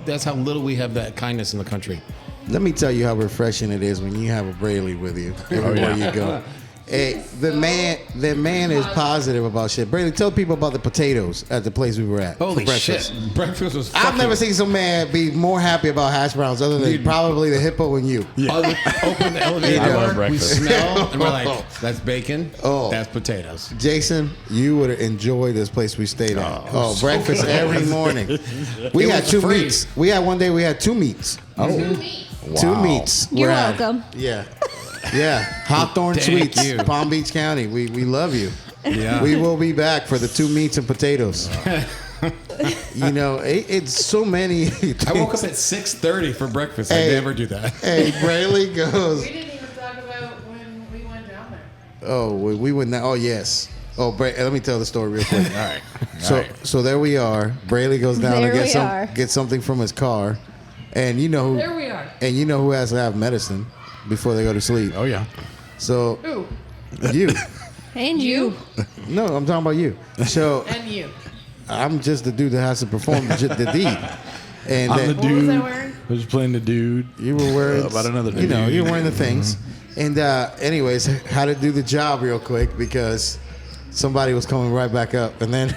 That's how little we have that kindness in the country. Let me tell you how refreshing it is when you have a Brayley with you everywhere you go. Hey, the man is positive about shit. Brayley, tell people about the potatoes at the place we were at. Holy for breakfast. shit. Breakfast was I've never seen some man be more happy about hash browns other than probably the hippo and you. Open the elevator I love door, we breakfast. smell, and we're like, that's bacon, that's potatoes. Jason, you would enjoy this place we stayed at. Breakfast every morning. We had was two free. meats. We had one day we had two meats. Two meats. You're were had. welcome. Yeah. Yeah. Hawthorne Thank Sweets, you. Palm Beach County. We love you. Yeah. We will be back for the two meats and potatoes. You know, it's so many things. I woke up at 6:30 for breakfast. Hey. I never do that. Hey, Brayley goes. We didn't even talk about when we went down there. Oh, we went now. Oh, yes. Oh, let me tell the story real quick. All right. So there we are. Brayley goes down There to we are. get something from his car, and you know There we are. and you know who has to have medicine before they go to sleep. Oh yeah. So Ooh, you. And you. No, I'm talking about you. So and you. I'm just the dude that has to perform the deed. And I'm the then What was I dude. wearing? I was playing the dude. you were wearing About another You know, dude. you're wearing the things. And anyways, how to do the job real quick because somebody was coming right back up, and then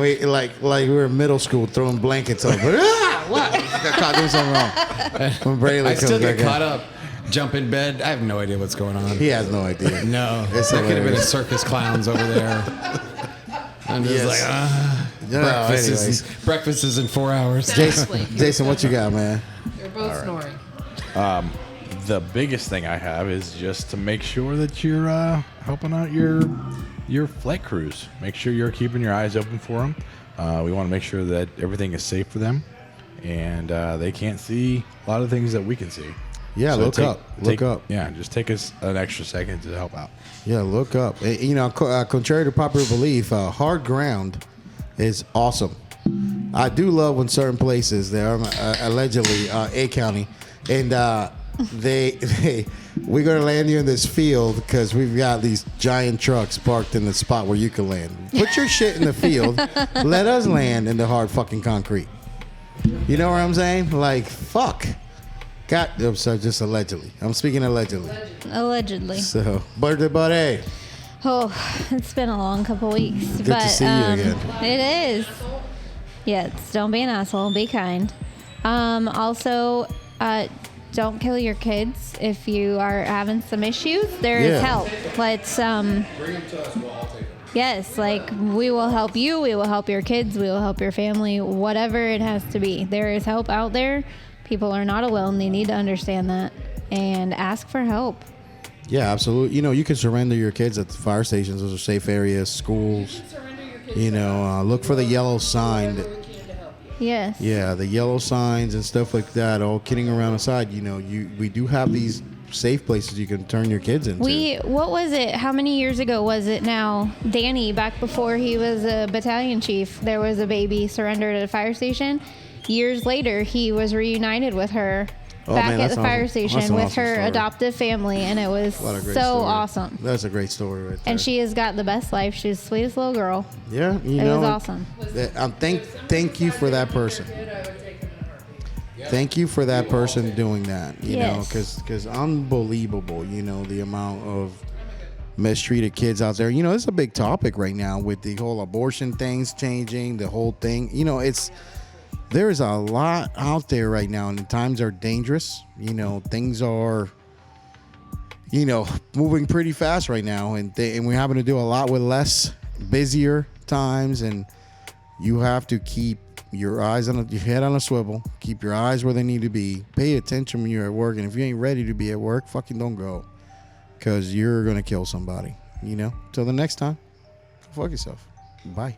we like we were in middle school throwing blankets over. What? Got caught doing something wrong. When Brayley I comes still get back in. caught up, jump in bed. I have no idea what's going on. He has no idea. No, It's that could have been a hilarious. circus clowns over there. I'm just Yes. like, No, anyways. breakfast is in 4 hours. Jason, what you got, man? They're both snoring. The biggest thing I have is just to make sure that you're helping out your flight crews. Make sure you're keeping your eyes open for them. We want to make sure that everything is safe for them, and they can't see a lot of things that we can see. Yeah, So look up. Look up. Yeah, just take us an extra second to help out. Yeah, look up. You know, contrary to popular belief, hard ground is awesome. I do love when certain places, there are allegedly A County, and we're gonna land you in this field because we've got these giant trucks parked in the spot where you can land. Put your shit in the field. Let us land in the hard fucking concrete. You know what I'm saying? Like, fuck. God, I'm sorry, just allegedly. I'm speaking allegedly. Allegedly. So, birthday buddy. Oh, it's been a long couple weeks. Good but, to see you again. It is. Yes, don't be an asshole. Be kind. Also, don't kill your kids if you are having some issues. There is Yeah. help. Let's Bring them to us. We'll all take them. Yes, like we will help you. We will help your kids. We will help your family. Whatever it has to be. There is help out there. People are not alone. They need to understand that and ask for help. Yeah, absolutely. You know, you can surrender your kids at the fire stations. Those are safe areas, schools. You know, look for the yellow sign. Yes. Yeah, the yellow signs and stuff like that. All kidding around aside, you know, we do have these safe places you can turn your kids into. What was it? How many years ago was it now? Danny, back before he was a battalion chief, there was a baby surrendered at a fire station. Years later, he was reunited with her Oh, back man, at that's the awesome. fire That's station an with awesome her story. adoptive family, and it was What a so great story. awesome. That's a great story right there. And she has got the best life. She's the sweetest little girl. yeah, you It know, was awesome. Thank you for that person. Thank you for that person doing that. You know, Yes. because unbelievable. You know, the amount of mistreated kids out there. You know, it's a big topic right now with the whole abortion things changing, the whole thing. You know, there is a lot out there right now, and the times are dangerous. You know, things are, you know, moving pretty fast right now, and we're having to do a lot with less, busier times, and you have to keep your head on a swivel. Keep your eyes where they need to be. Pay attention when you're at work. And if you ain't ready to be at work, fucking don't go. Because you're going to kill somebody. Till the next time, go fuck yourself. Bye.